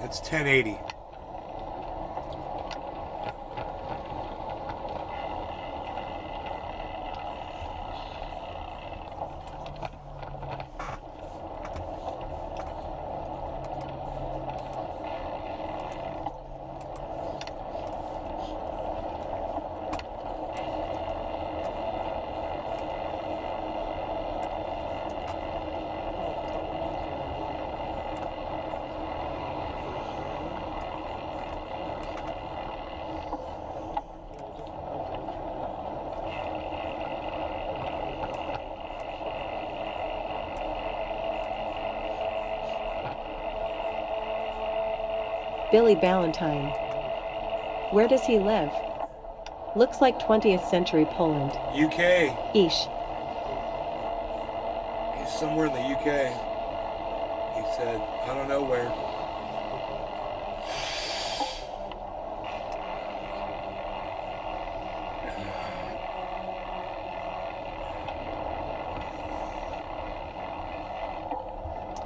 It's 1080. Billy Ballantyne. Where does he live? Looks like 20th century Poland. UK. Eesh. He's somewhere in the UK. He said, I don't know where.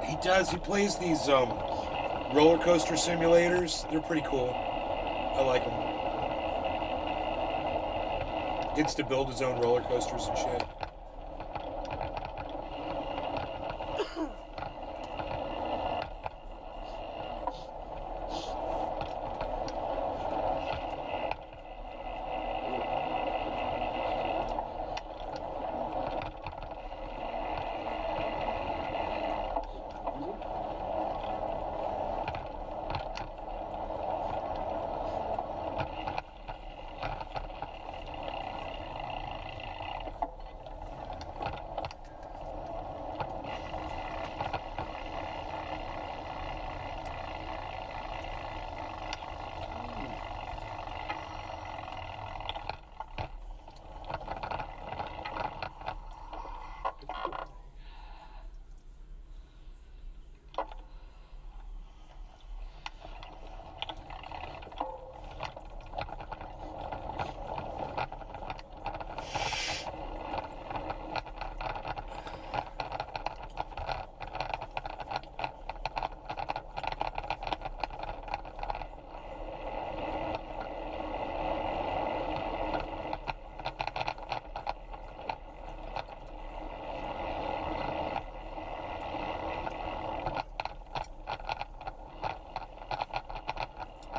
He does. He plays these roller coaster simulators. They're pretty cool. I like them. Gets to build his own roller coasters and shit.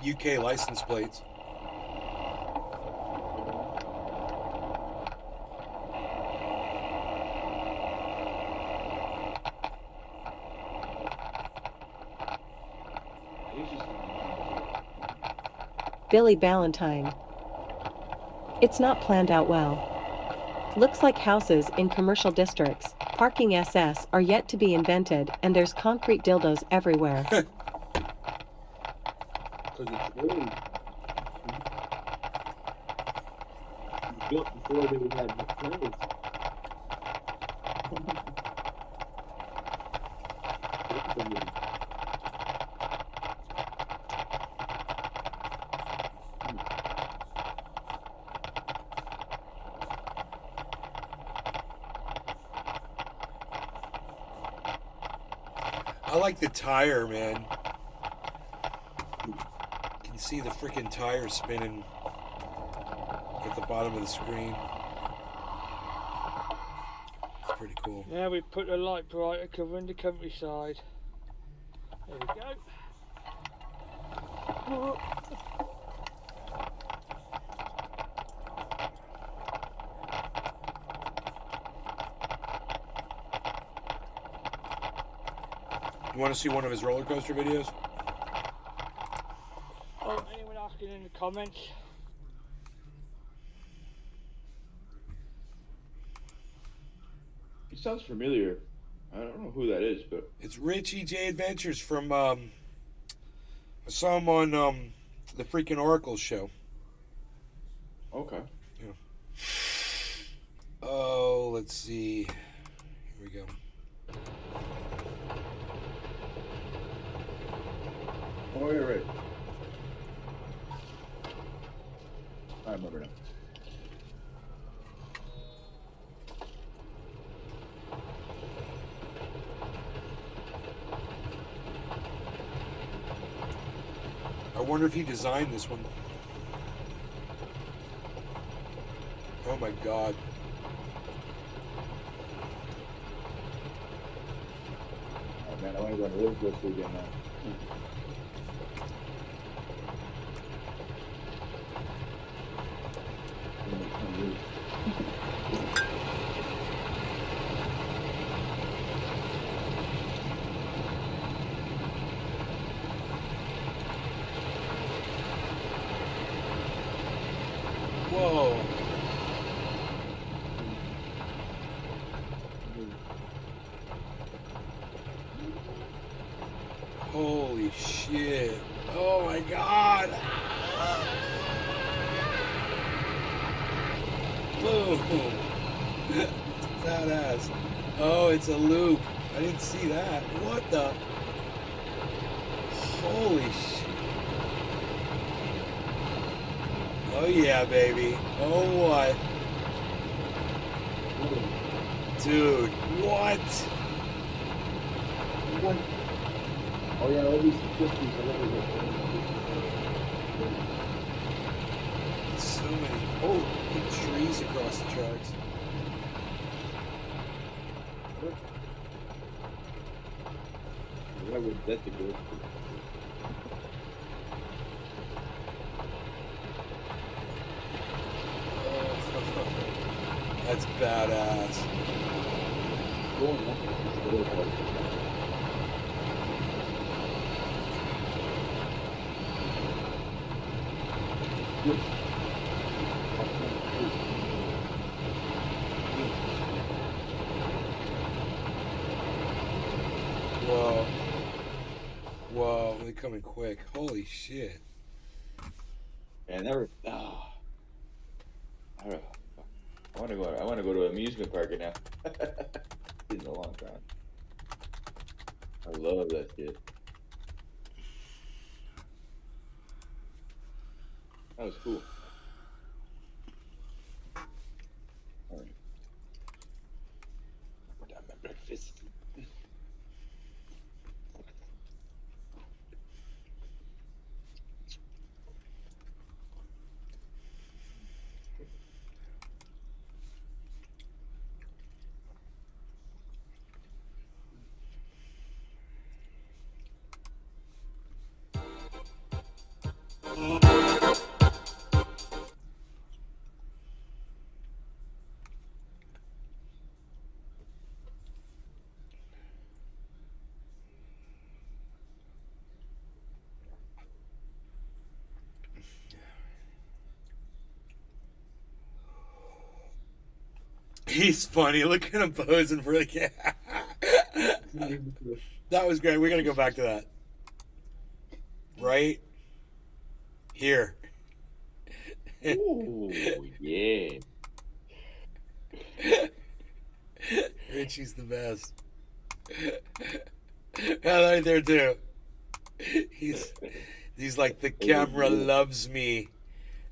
UK license plates. Billy Ballantyne. It's not planned out well. Looks like houses in commercial districts, parking SS are yet to be invented, and there's concrete dildos everywhere. Because it's really built before they would have clothes. I like the tire, man. See the freaking tire spinning at the bottom of the screen. It's pretty cool. Now we put a light brighter covering the countryside. There we go. You want to see one of his roller coaster videos? Oh, anyone asking in the comments? He sounds familiar. I don't know who that is, but it's Richie J Adventures from I saw him on the freaking Oracle show. Okay. Yeah. Oh, let's see. Here we go. Oh, you're right. I remember now. I wonder if he designed this one. Oh my god. Oh man, I want to go to really close to again now. Whoa. Holy shit. Oh my god! Boom! It's badass. Oh, it's a loop. I didn't see that. What the? Holy shit. Oh yeah, baby. Oh what? Dude, what? Oh yeah, all these 50s. So many. Oh, big trees across the tracks. Why would that be good? That's badass. Whoa. Whoa, they're coming quick. Holy shit. Man, never. Oh. I want to go. I want to go to an amusement park now. It's been a long time. I love that shit. That was cool. All right. Got my breakfast. He's funny. Look at him posing for the cat. That was great. We're going to go back to that. Right here. Ooh, yeah. Richie's the best. Yeah, right there too. He's like, the camera loves me.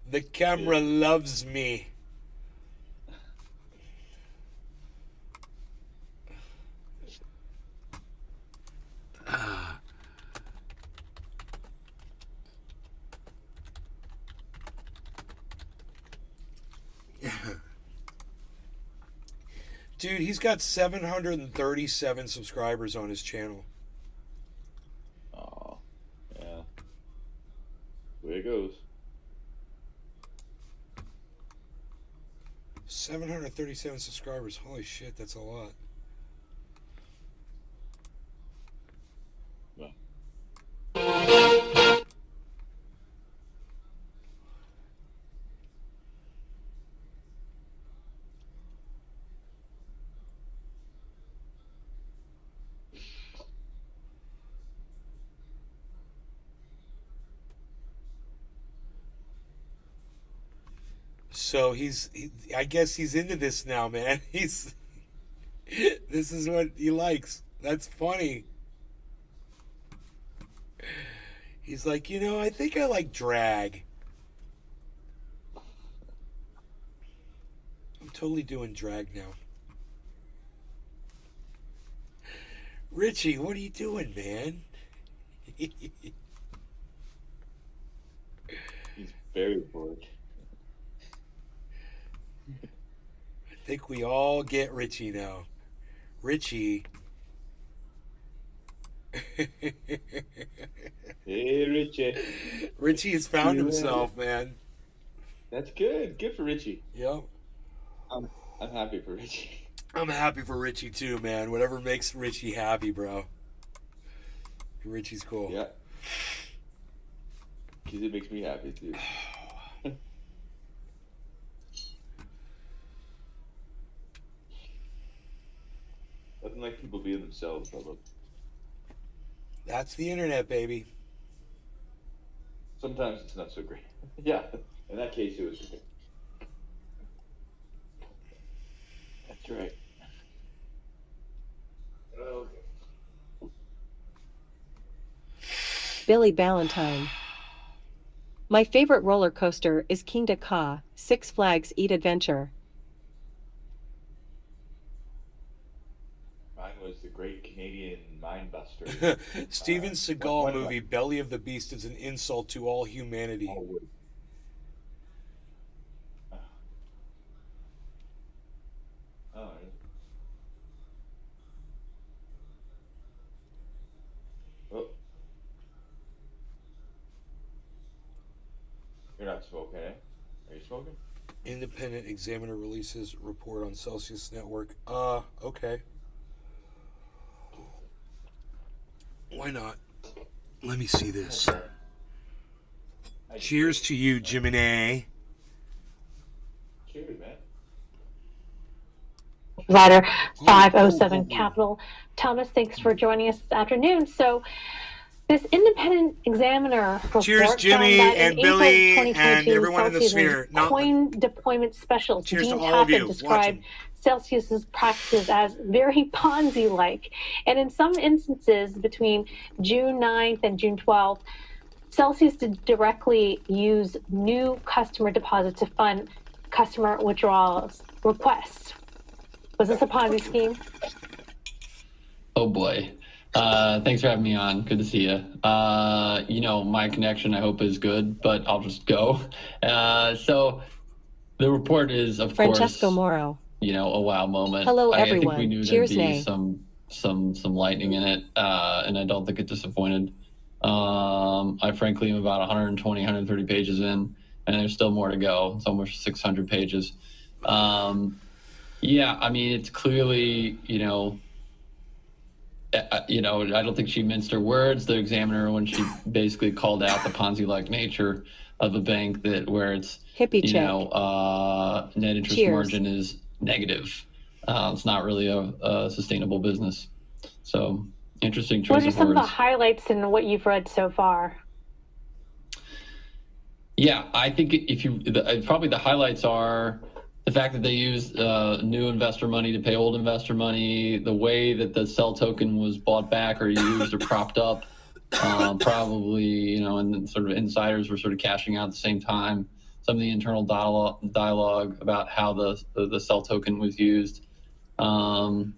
The camera loves me. Dude, he's got 737 subscribers on his channel. Oh, yeah. Way it goes. 737 subscribers. Holy shit, that's a lot. So I guess he's into this now, man. This is what he likes. That's funny. He's like, I think I like drag. I'm totally doing drag now. Richie, what are you doing, man? He's very bored. I think we all get Richie now. Richie. Hey, Richie. Richie has found himself, man. That's good. Good for Richie. Yep. I'm happy for Richie. I'm happy for Richie too, man. Whatever makes Richie happy, bro. Richie's cool. Yeah. Because it makes me happy too. Nothing like people being themselves, brother. That's the internet, baby. Sometimes it's not so great. Yeah, in that case, it was. That's right. Okay. Billy Ballantyne. My favorite roller coaster is King Ka, Six Flags Eat Adventure. Mine was the Great Canadian Mindbuster. Steven Seagal movie Belly of the Beast is an insult to all humanity. Oh, oh. You're not smoking, eh? Are you smoking? Independent Examiner releases report on Celsius Network. Okay. Why not? Let me see this. Cheers to you, Jiminy. Cheers, man. Provider 507 Capital. Thomas, thanks for joining us this afternoon. So, this independent examiner report Cheers, Jimmy found that and in April Billy 2022, and everyone in the Celsius's sphere. coin deployment specialist Cheers Dean to all of you Tappan described Celsius's practices as very Ponzi-like, and in some instances between June 9th and June 12th, Celsius did directly use new customer deposits to fund customer withdrawals requests. Was this a Ponzi scheme? Oh boy. Thanks for having me on. Good to see you. My connection I hope is good, but I'll just go. So the report is, of Francesco course, Moro. A wow moment. Hello, I think everyone. we knew Cheers, there'd be Nay. some lightning in it, and I don't think it disappointed. I frankly am about 120, 130 pages in, and there's still more to go. It's almost 600 pages. It's clearly, I don't think she minced her words. The examiner, when she basically called out the Ponzi-like nature of a bank where it's, Hippie check. net interest Cheers. margin is negative. It's not really a sustainable business. So interesting choice What are of some of the words. highlights in what you've read so far? Yeah, I think probably the highlights are the fact that they used new investor money to pay old investor money, the way that the cell token was bought back or used or propped up, probably, and sort of insiders were sort of cashing out at the same time. Some of the internal dialogue about how the cell token was used, all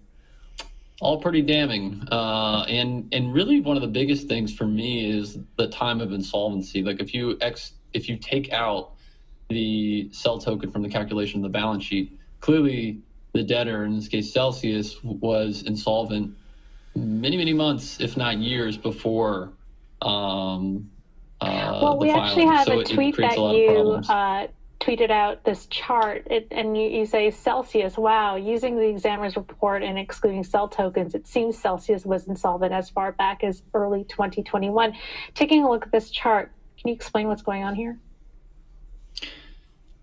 pretty damning. And really one of the biggest things for me is the time of insolvency. Like if you take out the cell token from the calculation of the balance sheet, clearly the debtor, in this case Celsius, was insolvent many, many months, if not years, before We actually have a tweet that you problems. tweeted out this chart, and you say Celsius, wow, using the examiner's report and excluding cell tokens, it seems Celsius was insolvent as far back as early 2021. Taking a look at this chart, can you explain what's going on here?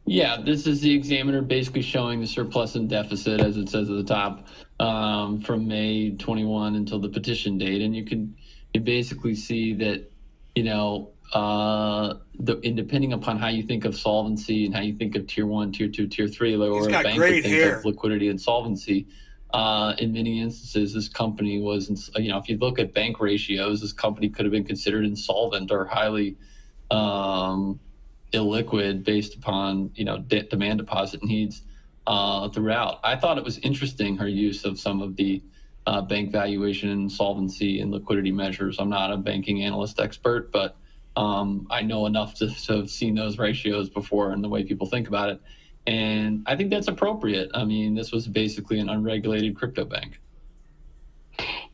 Yeah, this is the examiner basically showing the surplus and deficit, as it says at the top, from May 21 until the petition date. And you basically see that, depending upon how you think of solvency and how you think of tier 1, tier 2, tier 3, or a bank would think of liquidity and solvency, in many instances, this company was, if you look at bank ratios, this company could have been considered insolvent or highly illiquid based upon demand deposit needs throughout. I thought it was interesting, her use of some of the bank valuation, solvency, and liquidity measures. I'm not a banking analyst expert, but I know enough to have seen those ratios before and the way people think about it. And I think that's appropriate. I mean, this was basically an unregulated crypto bank.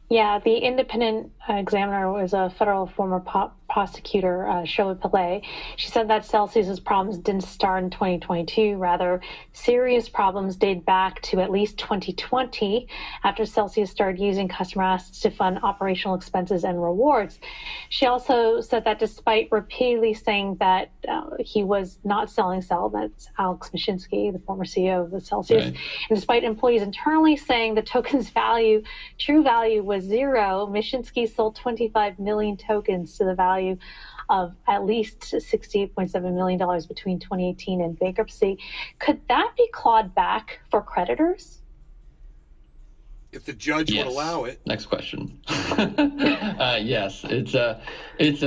Yeah, the independent examiner was a federal former prosecutor, Showa Pillay. She said that Celsius's problems didn't start in 2022. Rather, serious problems date back to at least 2020, after Celsius started using customer assets to fund operational expenses and rewards. She also said that despite repeatedly saying that he was not selling Cell, that's Alex Mashinsky, the former CEO of Celsius, and despite employees internally saying the token's true value was zero, Mashinsky sold 25 million tokens to the value of at least $68.7 million between 2018 and bankruptcy. Could that be clawed back for creditors? If the judge would allow it. Next question. Yes, it's a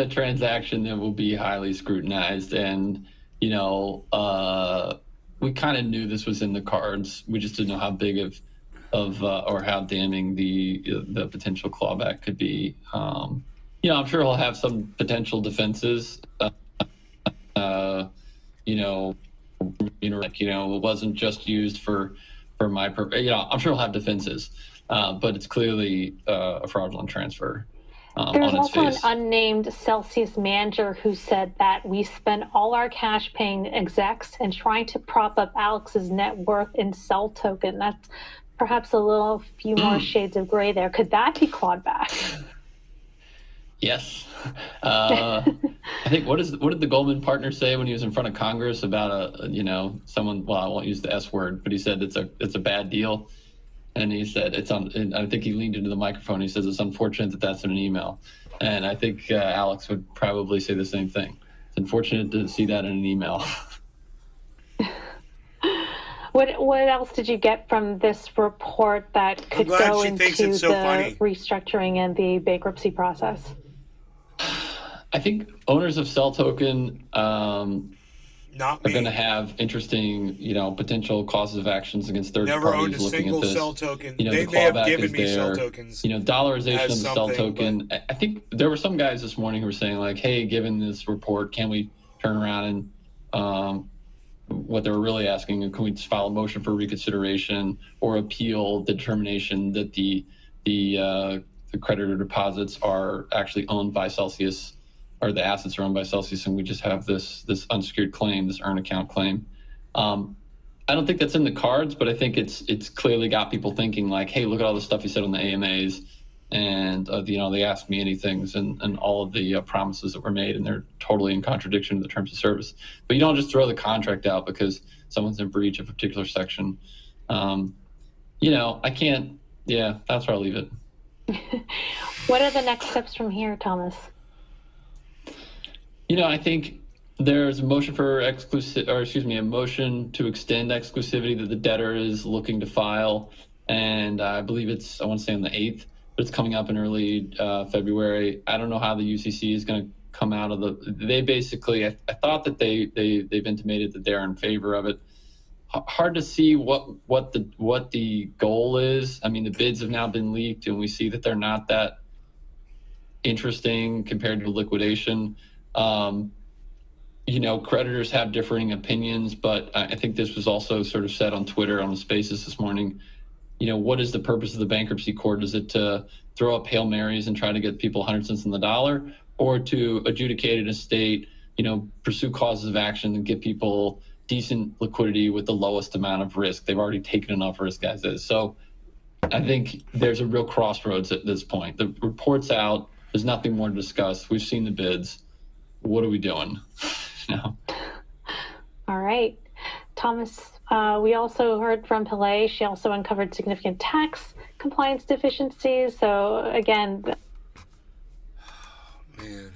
transaction that will be highly scrutinized, and we kind of knew this was in the cards. We just didn't know how big of or how damning the potential clawback could be. I'm sure he'll have some potential defenses. It wasn't just used for my purpose. I'm sure he'll have defenses. But it's clearly a fraudulent transfer. There's also an unnamed Celsius manager who said that we spent all our cash paying execs and trying to prop up Alex's net worth in Cell Token. That's perhaps a few more shades of gray there. Could that be clawed back? Yes. I think what did the Goldman partner say when he was in front of Congress about someone? Well, I won't use the S word, but he said it's a bad deal. And he said and I think he leaned into the microphone. He says it's unfortunate that that's in an email. And I think Alex would probably say the same thing. It's unfortunate to see that in an email. What else did you get from this report that could go into the restructuring and the bankruptcy process? I think owners of Cell Token are going to have interesting, potential causes of actions against third parties looking at this. Cell token. The They may have clawback given is me there. Cell tokens. Dollarization of the Cell something, token. I think there were some guys this morning who were saying like, "Hey, given this report, can we turn around and what they were really asking? Can we just file a motion for reconsideration or appeal the determination that the creditor deposits are actually owned by Celsius?" Or the assets are owned by Celsius, and we just have this unsecured claim, this earn account claim. I don't think that's in the cards, but I think it's clearly got people thinking like, hey, look at all the stuff you said on the AMAs, and they asked me anything, and all of the promises that were made, and they're totally in contradiction to the terms of service. But you don't just throw the contract out because someone's in breach of a particular section. I can't. Yeah, that's where I'll leave it. What are the next steps from here, Thomas? I think there's a motion for a motion to extend exclusivity that the debtor is looking to file, and I believe I want to say on the 8th, but it's coming up in early February. I don't know how the UCC is going to come out of they basically, I thought that they've intimated that they're in favor of it. Hard to see what the goal is. I mean, the bids have now been leaked, and we see that they're not that interesting compared to liquidation. Creditors have differing opinions, but I think this was also sort of said on Twitter on the Spaces this morning. What is the purpose of the bankruptcy court? Is it to throw up Hail Marys and try to get people 100 cents on the dollar, or to adjudicate an estate, pursue causes of action and get people decent liquidity with the lowest amount of risk? They've already taken enough risk as is. So I think there's a real crossroads at this point. The report's out. There's nothing more to discuss. We've seen the bids. What are we doing? All right. Thomas, we also heard from PlP. She also uncovered significant tax compliance deficiencies. So again, man.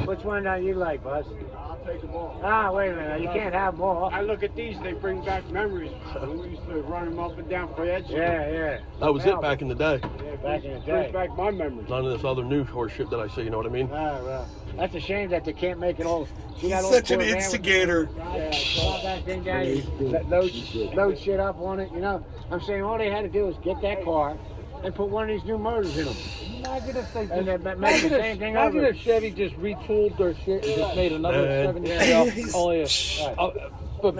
Which one do you like, Buzz? I'll take them all. Ah, wait a minute. You can't have them all. I look at these, they bring back memories. We used to run them up and down Fayette Street. Yeah. That was it back in the day. Yeah, back in the day. Brings back my memories. None of this other new horse shit that I see, you know what I mean? Ah, well. That's a shame that they can't make it all. He's such an instigator. Yeah, that thing down, load shit up on it, I'm saying all they had to do was get that car and put one of these new motors in them. Imagine if they just, And then make the same thing over. if Chevy just retooled their shit and just made another 70 Yeah. only but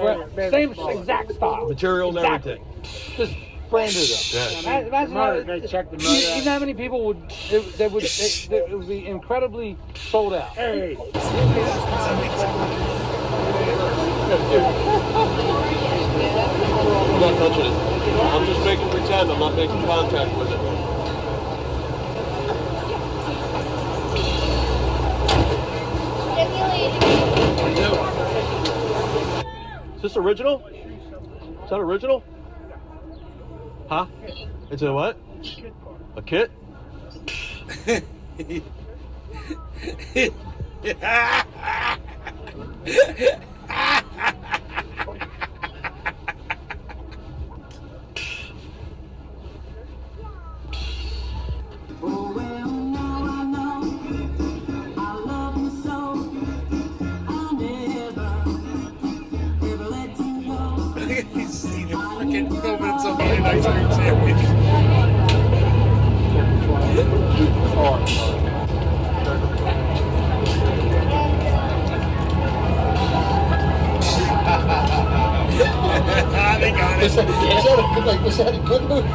same exact style. Material and Exactly. everything. Just branded up. Yes. Imagine They checked the you motor. know how many people would it would be incredibly sold out. Hey. I'm not touching it. I'm just making pretend. I'm not making contact with it. Is this original? Is that original? Huh? It's a what? A kit? He's seen him freaking filming something in ice cream sandwich. They got it. Was that a good move?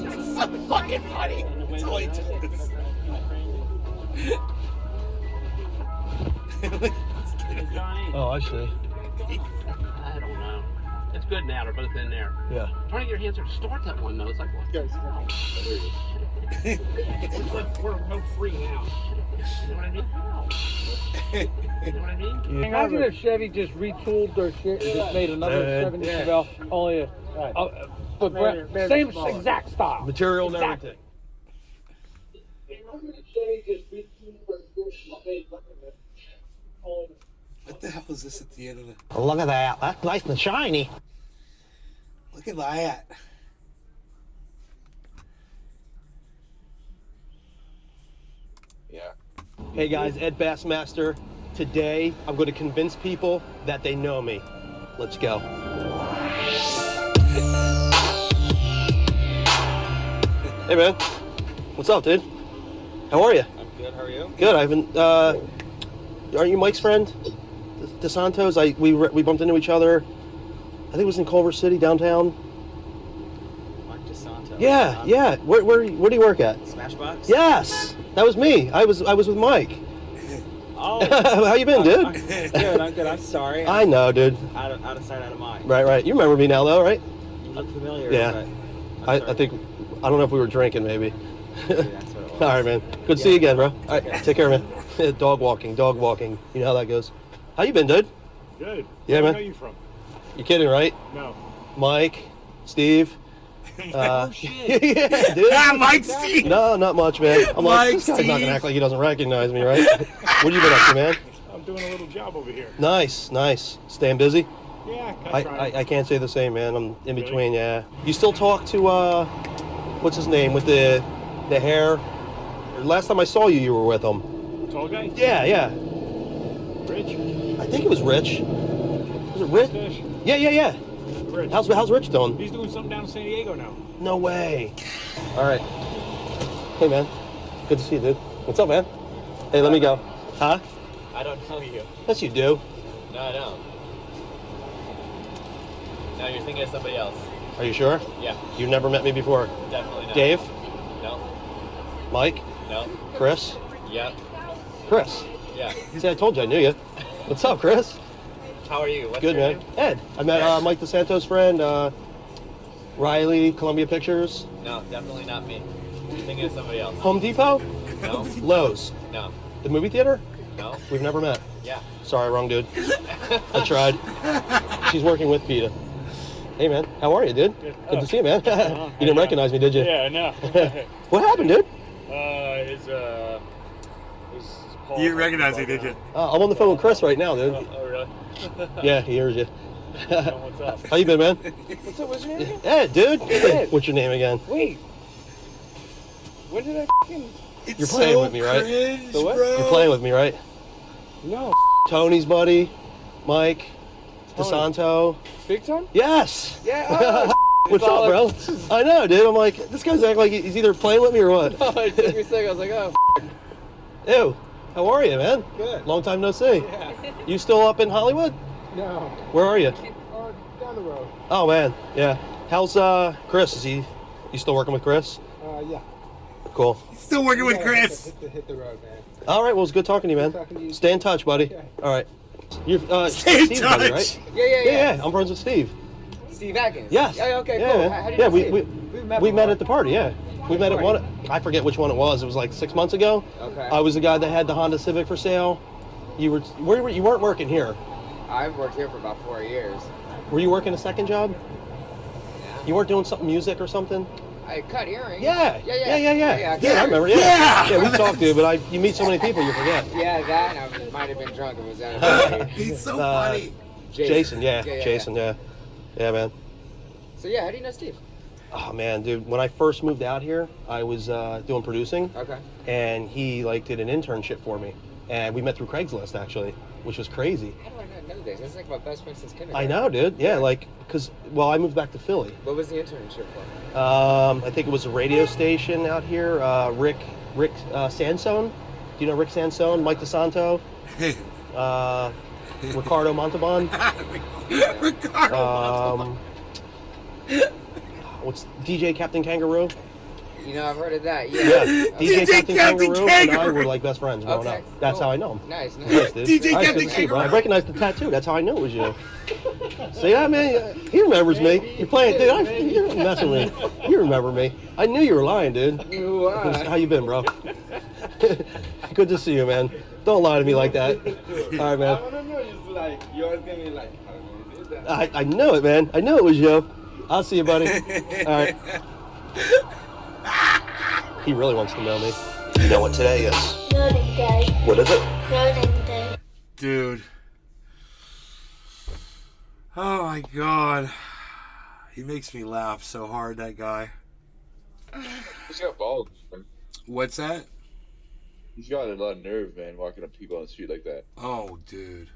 It's so fucking funny. That's all he does. Oh, I see. I don't know. It's good now. They're both in there. Yeah. Trying to get your hands to start that one though. It's like what? It's like we're both free now. You know what I mean? You know what I mean? Imagine if Chevy just retooled their shit and just made another 70 Chevelle, only a, same exact style. Material and Exactly. everything. What the hell is this at the end of the... Oh, look at that. That's nice and shiny. Look at that. Yeah. Hey guys, Ed Bassmaster. Today, I'm going to convince people that they know me. Let's go. Hey man, what's up, dude? How are you? I'm good. How are you? Good. I haven't. Aren't you Mike's friend, DeSantos? We bumped into each other. I think it was in Culver City downtown. Mike DeSantos. Yeah, yeah. Where do you work at? Smashbox. Yes, that was me. I was with Mike. Oh. How you been, dude? I'm good. I'm good. I'm sorry. I know, dude. Out of sight, out of mind. Right. You remember me now, though, right? You look familiar. Yeah. But I think. I don't know if we were drinking, maybe. maybe that's what it was. All right, man. Good to see you again, bro. All right, take care, man. Dog walking. You know how that goes. How you been, dude? Good. Yeah, man. Where are you from? You're kidding, right? No. Mike, Steve. Oh, shit. Yeah, dude. Mike, Steve. No, not much, man. I'm like, this guy's not Steve. gonna act like he doesn't recognize me, right? What have you been up to, man? I'm doing a little job over here. Nice. Staying busy? Yeah, I can't say the same, man. I'm in between, yeah. You still talk to, what's his name, with the hair? Last time I saw you, you were with him. Tall guy? Yeah. Rich? I think it was Rich. Was it Rich? Fish? Yeah. Rich. How's Rich doing? He's doing something down in San Diego now. No way. All right. Hey, man. Good to see you, dude. What's up, man? Hey, let me go. Huh? I don't know you. Yes, you do. No, I don't. No, you're thinking of somebody else. Are you sure? Yeah. You've never met me before? Definitely not. Dave? No. Mike? No. Chris? Yep. Chris? Yeah. See, I told you I knew you. What's up, Chris? How are you? What's Good, your man. name? Ed. I met Mike DeSantos' friend, Riley, Columbia Pictures. No, definitely not me. You're thinking of somebody else. Home Depot? No. Lowe's. No. The movie theater? No. We've never met. Yeah. Sorry, wrong dude. I tried. She's working with PETA. Hey, man. How are you, dude? Good to see you, man. You didn't recognize me, did you? Yeah, no. What happened, dude? His Paul. You didn't recognize me, did you? I'm on the phone with Chris right now, dude. Oh, really? Yeah, he hears you. What's up? How you been, man? What's up? What's your name again? Ed, dude. Ed. What's your name again? Wait. When did I fucking... You're playing with me, right? Cringe, The what? bro. You're playing with me, right? No. Tony's buddy, Mike. DeSanto. Big time? Yes. Yeah. What's up, bro? I know, dude. I'm like, this guy's acting like he's either playing with me or what? It took me a second. I was like, oh. Ew. How are you, man? Good. Long time no see. Yeah. You still up in Hollywood? No. Where are you? Down the road. Oh man, yeah. How's Chris? Is you still working with Chris? Yeah. Cool. Still working with Chris. Hit the road, man. All right, well, it's good talking to you, man. talking to you. Stay in touch, buddy. Okay. All right. You're Stay in Steve's buddy, touch. right? Yeah. I'm friends with Steve. Steve Atkins. Yes. Yeah, okay, Yeah, cool. man. How did Yeah, you see we him? met at the party. Yeah, we met at party? one. I forget which one it was. It was like 6 months ago. Okay. I was the guy that had the Honda Civic for sale. You weren't working here. I've worked here for about 4 years. Were you working a second job? Yeah. You weren't doing something music or something? I cut earrings. Yeah. Yeah, I remember. Yeah, we talked to you, but you meet so many people, you forget. Yeah, that, and I might have been drunk and was out of the He's so funny. Jason, Jason, yeah, man. So yeah, how do you know Steve? Oh man, dude, when I first moved out here, I was doing producing. Okay. And he did an internship for me, and we met through Craigslist actually, which was crazy. How do I not know this? That's like my best friend since kindergarten. I know, dude. Yeah, because I moved back to Philly. What was the internship for? I think it was a radio station out here. Rick Sansone. Do you know Rick Sansone? Mike DeSanto. Ricardo Montalban. What's DJ Captain Kangaroo? You know, I've heard of that. Yeah, Yeah. DJ Captain Kangaroo and I were like best friends growing Okay, up. That's cool. how I know him. Nice. Yes, dude. DJ All right, Captain good to see you, bro. I Kangaroo. recognized the tattoo. That's how I knew it was you. So yeah, man, he remembers me. You're playing, dude. You're messing with me. You remember me. I knew you were lying, dude. You are. How you been, bro? Good to see you, man. Don't lie to me like that. All right, man. You always give me like, I know it, man. I knew it was you. I'll see you, buddy. All right. He really wants to know me. You know what today is? Loading day. What is it? Loading day. Dude. Oh my god. He makes me laugh so hard, that guy. He's got balls. What's that? He's got a lot of nerve, man, walking up people on the street like that. Oh, dude.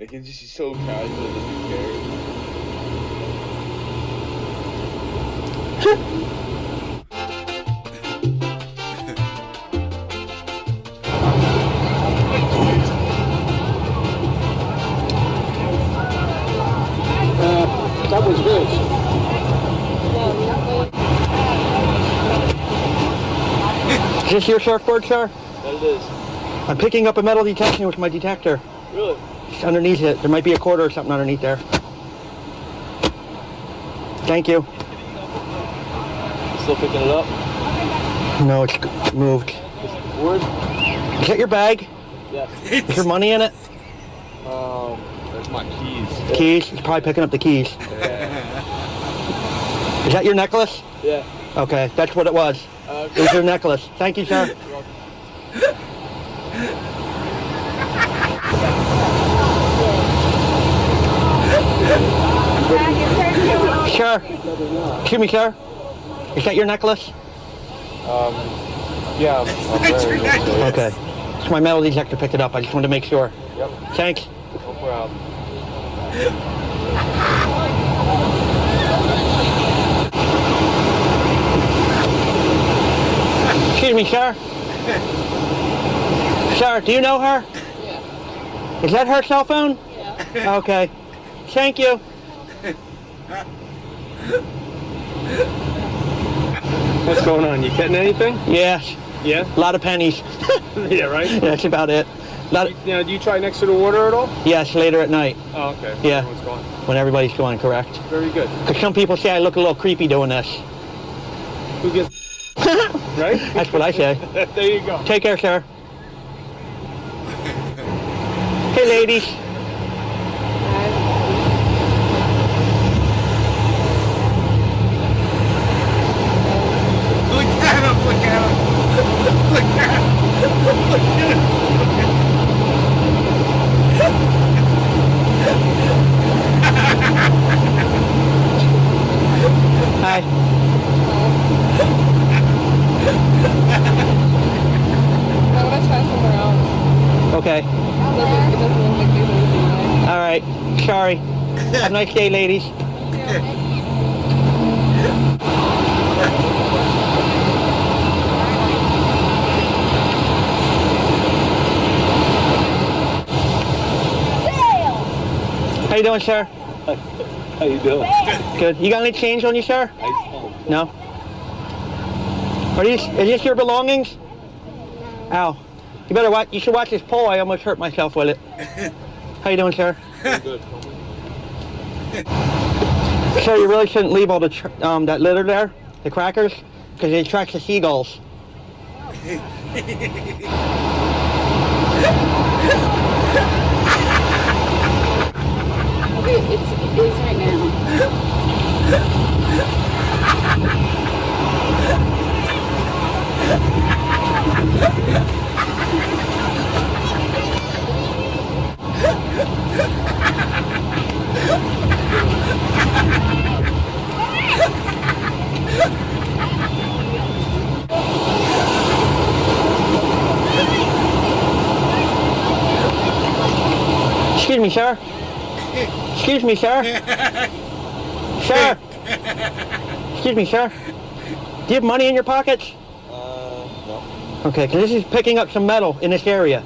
Like, he's just so casual, doesn't care. that was good. Is this your surfboard, sir? That it is. I'm picking up a metal detection with my detector. Really? It's underneath it. There might be a quarter or something underneath there. Thank you. Still picking it up? No, it's moved. Wood? Is that your bag? Yes. Is there money in it? There's my keys. Keys? He's probably picking up the keys. Is that your necklace? Yeah. Okay, that's what it was. It was your necklace. Thank you, sir. Sir. Excuse me, sir. Is that your necklace? Yeah. Okay. So my metal detector picked it up. I just wanted to make sure. Yep. Thanks. No problem. Excuse me, sir. Sir, do you know her? Yeah. Is that her cell phone? Yeah. Okay. Thank you. What's going on? You getting anything? Yes. Yeah? A lot of pennies. Yeah, right? Yeah, that's about it. Do you try next to the water at all? Yes, later at night. Oh, okay. Yeah. Everyone's going. When everybody's going, correct. Very good. Because some people say I look a little creepy doing this. Who gets... Right? That's what I say. There you go. Take care, sir. Hey, ladies. Look at him, look at him. Look at him. Look at him. Hi. I'm gonna try somewhere else. Okay. It doesn't look like there's anything there. All right. Sorry. Have a nice day, ladies. How you doing, sir? How you doing? Good. You got any change on you, sir? No. Is this your belongings? Ow. You better watch. You should watch this pole. I almost hurt myself with it. How you doing, sir? Good. Sir, you really shouldn't leave all the that litter there, the crackers, because it attracts the seagulls. It is right now. Excuse me, sir. Excuse me, sir. Sir. Excuse me, sir. Do you have money in your pockets? No. Okay, because this is picking up some metal in this area.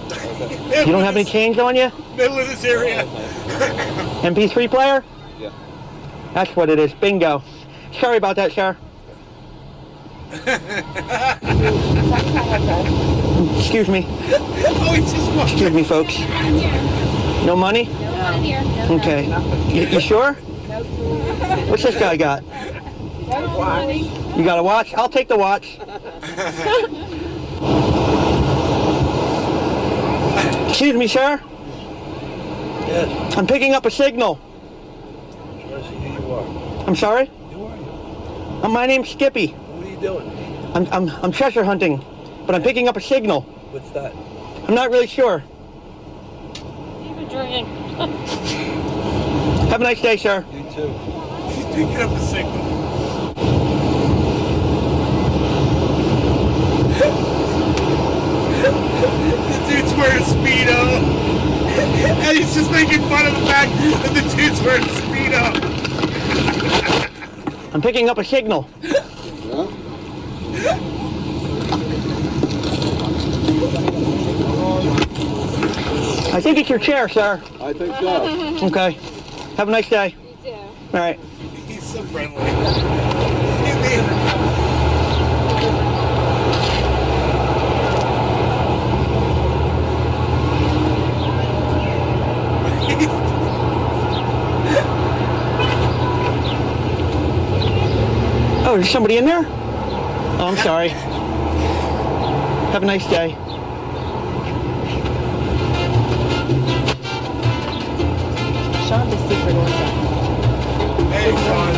Okay. You don't have any change on you? Middle of this area. MP3 player? Yeah. That's what it is. Bingo. Sorry about that, sir. Excuse me. Excuse me, folks. No money? Okay. You sure? What's this guy got? You got a watch? I'll take the watch. Excuse me, sir. Yes. I'm picking up a signal. Who you are? I'm sorry? Who are you? My name's Skippy. What are you doing? I'm treasure hunting, but I'm picking up a signal. What's that? I'm not really sure. Have a nice day, sir. You too. He's picking up a signal. The dude's wearing a Speedo. And he's just making fun of the fact that the dude's wearing a Speedo. I'm picking up a signal. I think it's your chair, sir. I think so. Okay. Have a nice day. You too. All right. He's so friendly. Oh, there's somebody in there? Oh, I'm sorry. Have a nice day. Sean, the secret order. Hey, Sean.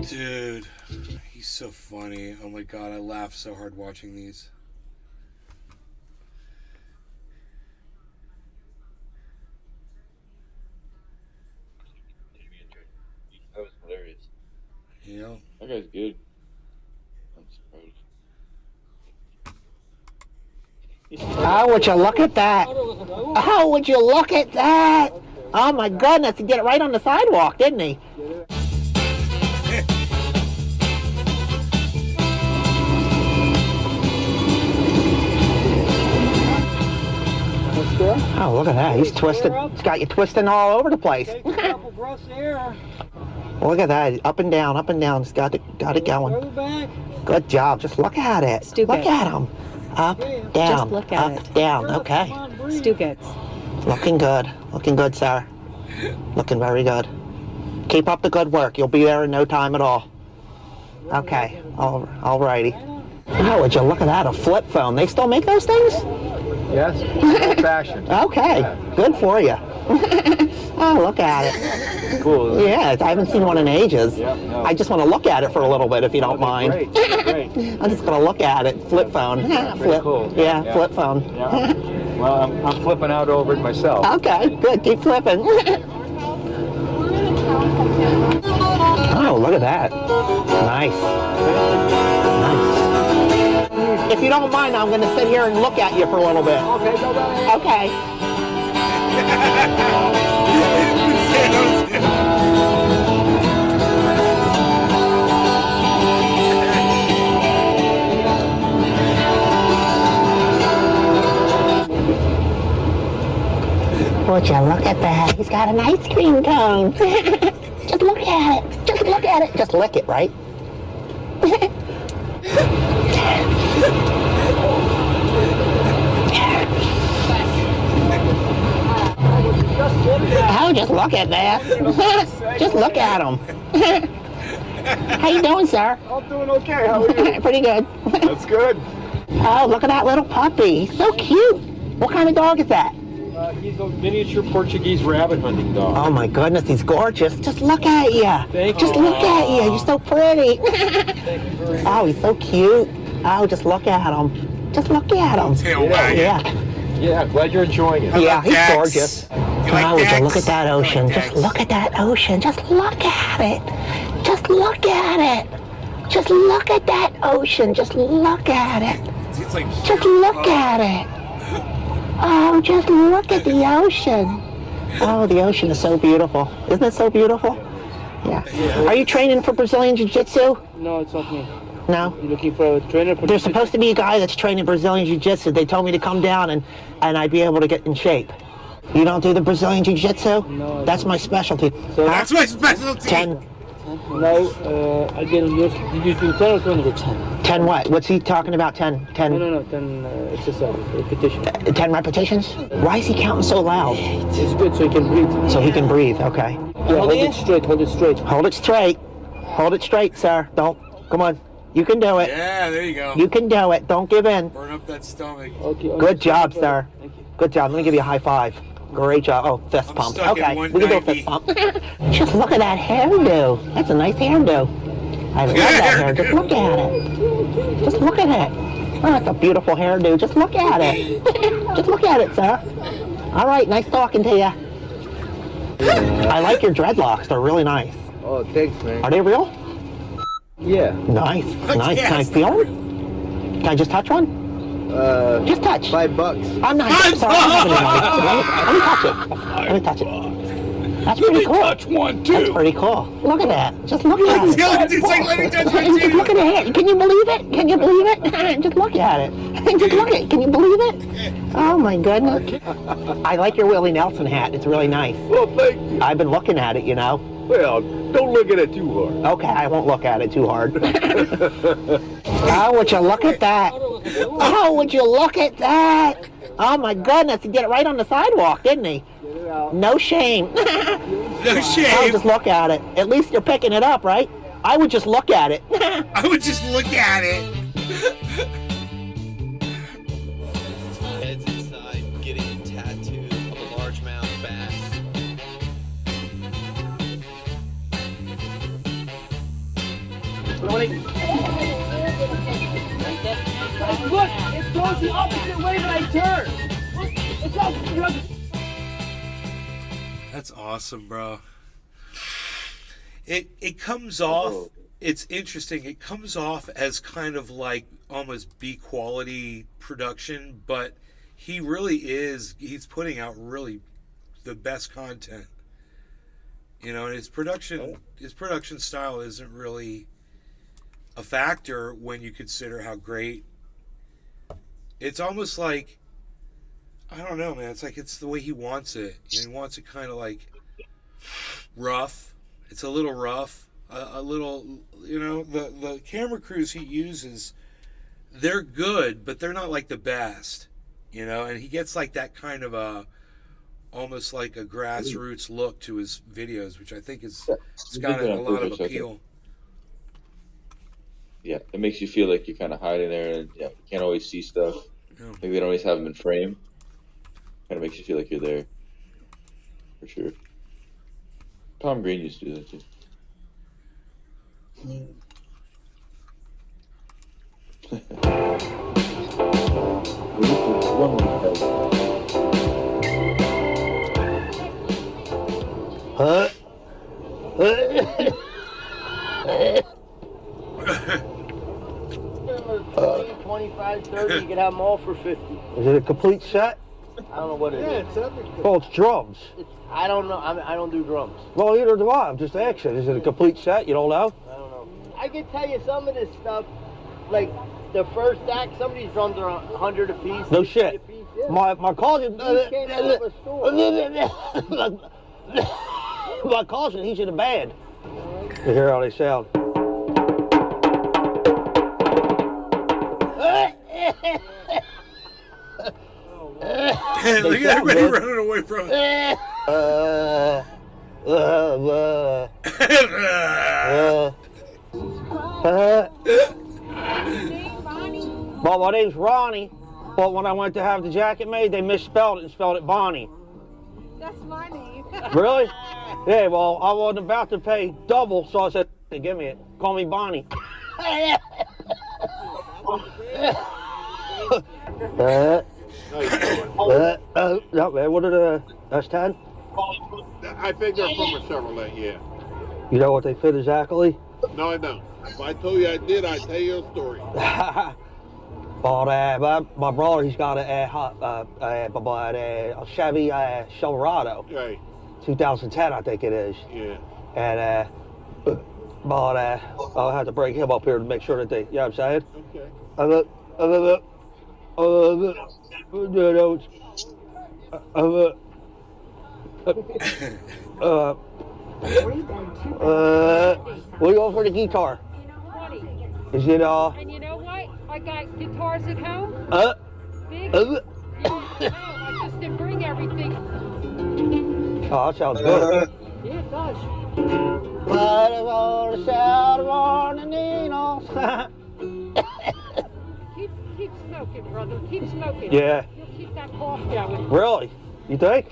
Dude, he's so funny. Oh my god, I laugh so hard watching these. That was hilarious. Yeah. That guy's good. I'm surprised. Oh, would you look at that? Oh, would you look at that? Oh my goodness, he did it right on the sidewalk, didn't he? Oh, look at that. He's twisted. He's got you twisting all over the place. Take a couple breaths of air. Look at that. Up and down, up and down. He's got it going. Further back. Good job. Just look at it. Look at him. Up, down, Just look at up, down. Okay. Stugets. Looking good. Looking good, sir. Looking very good. Keep up the good work. You'll be there in no time at all. Okay. All righty. Oh, would you look at that? A flip phone. They still make those things? Yes. Old fashioned. Okay. Good for you. Oh, look at it. Cool. Yeah, I haven't seen one in ages. Yep, no. I just want to look at it for a little bit, if you don't mind. Great. Great. I'm just going to look at it. Flip phone. Flip. Cool. Yeah, flip phone. Yeah. Well, I'm flipping out over it myself. Okay, good. Keep flipping. Oh, Wow, look at that. Nice. Nice. If you don't mind, I'm going to sit here and look at you for a little bit. Okay, go ahead. Okay. Would you look at that? He's got an ice cream cone. Just look at it. Just look at it. Just lick it, right? Oh, just look at that. Just look at him. How you doing, sir? I'm doing okay. How are you? Pretty good. That's good. Oh, look at that little puppy. He's so cute. What kind of dog is that? He's a miniature Portuguese rabbit hunting dog. Oh my goodness, he's gorgeous. Just look at you. Thank Just you. look at you. You're so pretty. Thank you very much. Oh, he's so cute. Oh, just look at him. Just look at him. Yeah, glad you're enjoying it. Yeah, he's gorgeous. Oh, would you look at that ocean? Just look at that ocean. Just look at it. Just look at it. Just look at that ocean. Just look at it. Just look at it. Oh, just look at the ocean. Oh, the ocean is so beautiful. Isn't it so beautiful? Yeah. Are you training for Brazilian Jiu-Jitsu? No, it's not me. No? You're looking for a trainer for There's supposed to be a guy that's training Brazilian Jiu-Jitsu. They told me to come down and I'd be able to get in shape. You don't do the Brazilian Jiu-Jitsu? No. That's my specialty. So That's my specialty. 10. No, I didn't use. Did you do 10 or 20 with 10? 10 what? What's he talking about? 10? 10? No, 10 exercise, repetition. 10 repetitions? Why is he counting so loud? It's good so he can breathe. So he can breathe, okay. Yeah, hold it straight, hold it straight. Hold it straight. Hold it straight, sir. Don't. Come on. You can do it. Yeah, there you go. You can do it. Don't give in. Burn up that stomach. Okay. Good job, sir. Good job. Let me give you a high five. Great job. Oh, fist pump. stuck at Okay, we can do a 190. fist pump. Just look at that hairdo. That's a nice hairdo. I love that hair. Just look at it. Just look at it. Oh, that's a beautiful hairdo. Just look at it. Just look at it, sir. All right, nice talking to you. I like your dreadlocks. They're really nice. Oh, thanks, man. Are they real? Yeah. Nice. Nice. Can I feel them? Can I just touch one? Just touch. $5. I'm not. I'm sorry. I don't have any money. Let me touch it. Let me touch it. That's pretty cool. Touch one too. That's pretty cool. Look at that. Just look at it. It's like, let me touch one Just too. look at it. Can you believe it? Can you believe it? Just look at it. Just look at it. Can you believe it? Oh my goodness. I like your Willie Nelson hat. It's really nice. Well, thank you. I've been looking at it, you know. Well, don't look at it too hard. Okay, I won't look at it too hard. Oh, would you look at that? Oh, would you look at that? Oh my goodness, he did it right on the sidewalk, didn't he? No shame. No shame. Oh, just look at it. At least you're picking it up, right? I would just look at it. I would just look at it. Heads inside, getting a tattoo of a largemouth bass. Look, it goes the opposite way when I turn. Look, it's opposite. That's awesome, bro. It comes off. It's interesting. It comes off as kind of like almost B quality production, but he really is. He's putting out really the best content. You know, and his production style isn't really a factor when you consider how great. It's almost like, I don't know, man. It's like it's the way he wants it. He wants it kind of like rough. It's a little rough, a little, you know, the camera crews he uses, they're good, but they're not like the best, you know, and he gets like that kind of a, almost like a grassroots look to his videos, which I think is, it's got a lot of appeal. Yeah, it makes you feel like you're kind of hiding there, and yeah, you can't always see stuff. Maybe they don't always have them in frame. Kind of makes you feel like you're there, for sure. Tom Green used to do that too. $9.30. You can have them all for 50. Is it a complete set? I don't know what it is. Well, it's drums. I don't know. I don't do drums. Well, either do I. I'm just asking. Is it a complete set? You don't know? I don't know. I can tell you some of this stuff, like the first act, some of these drums are 100 a piece. No shit. Yeah. My cousin. These came out of a store. My cousin, he's in a band. You hear how they sound. Look at everybody running away from it. Well, my name's Ronnie, but when I went to have the jacket made, they misspelled it and spelled it Bonnie. That's my name. Really? Yeah, well, I wasn't about to pay double, so I said, give me it. Call me Bonnie. No, man, what are the S10? I think they're from a Chevrolet, yeah. You know what they fit exactly? No, I don't. If I told you I did, I'd tell you a story. But my brother, he's got a Chevy Silverado. Right. 2010, I think it is. Yeah. And, but I'll have to bring him up here to make sure that they, you know what I'm saying? Okay. What are you going for the guitar? 20. Is it, And you know what? I got guitars at home. Big. Yeah, I just didn't bring everything. Oh, that sounds good. Yeah, it does. Keep smoking, brother. Keep smoking. Yeah. You'll keep that cough going. Really? You think?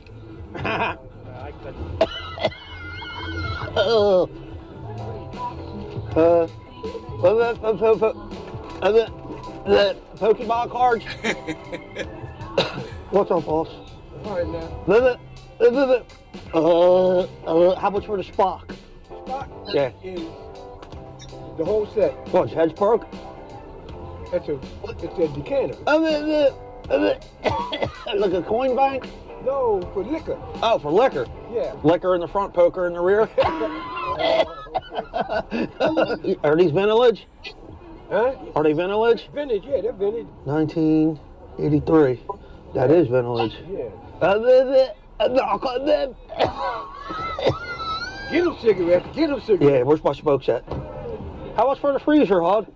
Pokemon cards. What's up, boss? All right, now. How much for the Spock? Spock? Yeah. The whole set. What's heads broke? It's a decanter. Like a coin bank? No, for liquor. Oh, for liquor? Yeah. Liquor in the front, poker in the rear? Are these vintage? Huh? Are they vintage? Vintage, yeah, they're vintage. 1983. That is vintage. Yeah. Get them cigarettes, get them cigarettes. Yeah, where's my spokes at? How much for the freezer, Hod?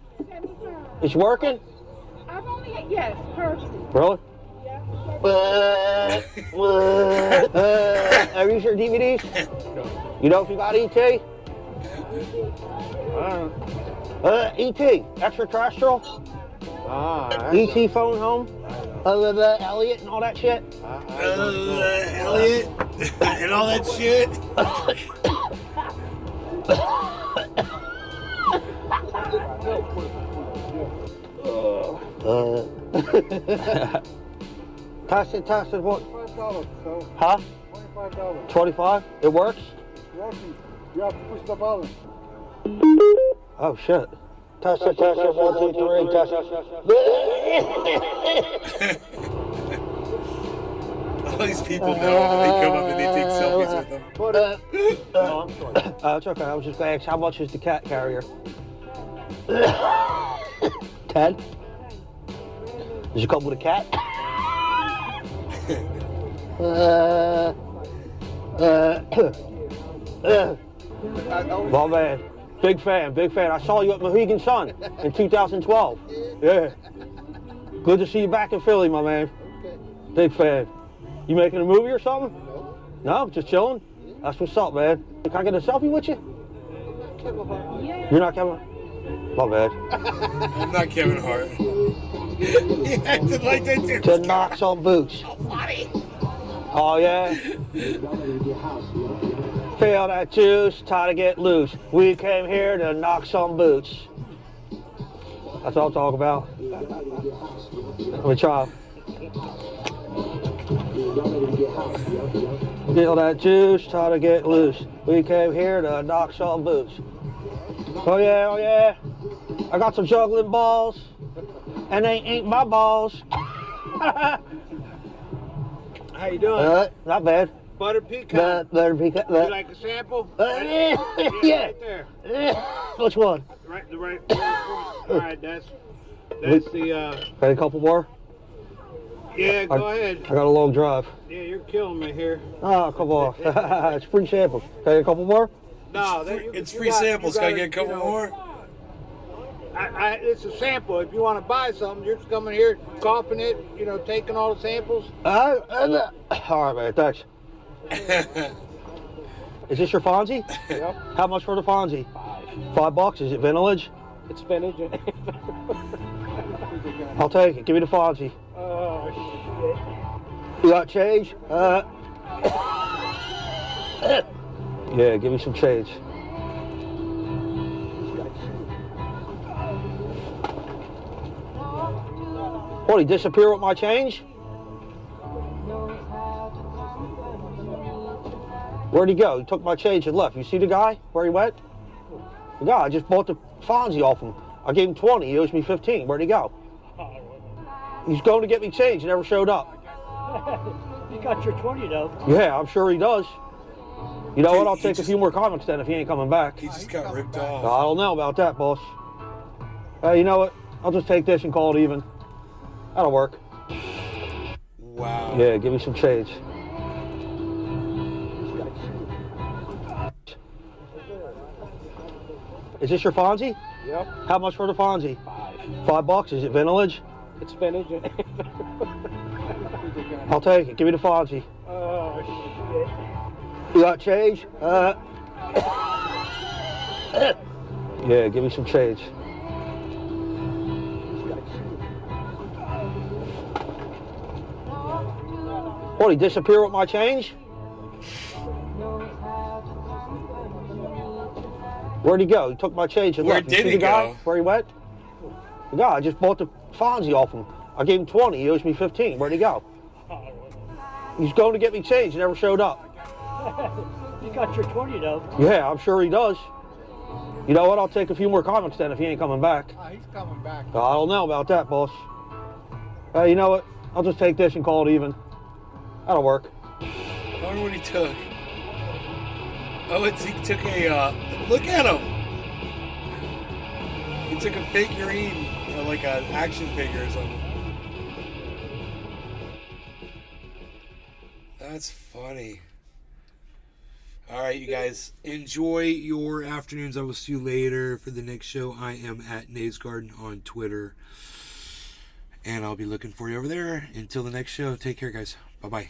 It's working? I've only, yes, perfect. Really? Are you sure DVDs? You know if you got ET? ET, extraterrestrial? ET phone home? Elliot and all that shit? Elliot and all that shit. Test it, what? $25, so. Huh? $25. 25? It works? Working. You have to push the button. Oh shit. Test it, 1, 2, 3, test it. All these people know they come up and they take selfies with them. It's okay. I was just going to ask, how much is the cat carrier? 10? Does it come with a cat? Well, man, big fan. I saw you at Mohegan Sun in 2012. Yeah. Good to see you back in Philly, my man. Big fan. You making a movie or something? No, just chilling? That's what's up, man. Can I get a selfie with you? You're not Kevin? My bad. I'm not Kevin Hart. He acted like they did. To knock some boots. So funny. Oh, yeah? Feel that juice, time to get loose. We came here to knock some boots. That's all I'm talking about. Let me try. Feel that juice, time to get loose. We came here to knock some boots. Oh yeah, oh yeah. I got some juggling balls. and they ain't my balls. How you doing? Not bad. Butter pecan. Butter pecan. You like a sample? Yeah. Right there. Which one? Right. All right, that's the. Got a couple more? Yeah, go ahead. I got a long drive. Yeah, you're killing me here. Oh, come on. It's free samples. Got a couple more? No, It's free samples. Can I get a couple more? It's a sample. If you want to buy something, you're just coming here, coughing it, taking all the samples. All right, man. Thanks. Is this your Fonzie? Yep. How much for the Fonzie? $5. Is it vintage? It's vintage. I'll take it. Give me the Fonzie. Oh, You got change? Yeah, give me some change. What, he disappear with my change? Where'd he go? He took my change and left. You see the guy? Where he went? The guy, I just bought the Fonzie off him. I gave him 20, he owes me 15. Where'd he go? He's going to get me change, he never showed up. You got your 20 though. Yeah, I'm sure he does. You know what, I'll take a few more comics then if he ain't coming back. He just got ripped off. I don't know about that, boss. You know what, I'll just take this and call it even. That'll work. Wow. Yeah, give me some change. Is this your Fonzie? Yep. How much for the Fonzie? $5. Is it vintage? It's vintage. I'll take it. Give me the Fonzie. Oh, You got change? Yeah, give me some change. What, he disappear with my change? Where'd he go? He took my change and left. You see the guy? Where he went? The guy, I just bought the Fonzie off him. I gave him 20, he owes me 15. Where'd he go? He's going to get me change, he never showed up. You got your 20 though. Yeah, I'm sure he does. You know what, I'll take a few more comics then if he ain't coming back. He's coming back. I don't know about that, boss. You know what, I'll just take this and call it even. That'll work. I wonder what he took. Oh, he took a, look at him! He took a figurine, like an action figure or something. That's funny. Alright, you guys, enjoy your afternoons. I will see you later for the next show. I am at Nade's Garden on Twitter. And I'll be looking for you over there. Until the next show, take care, guys. Bye-bye.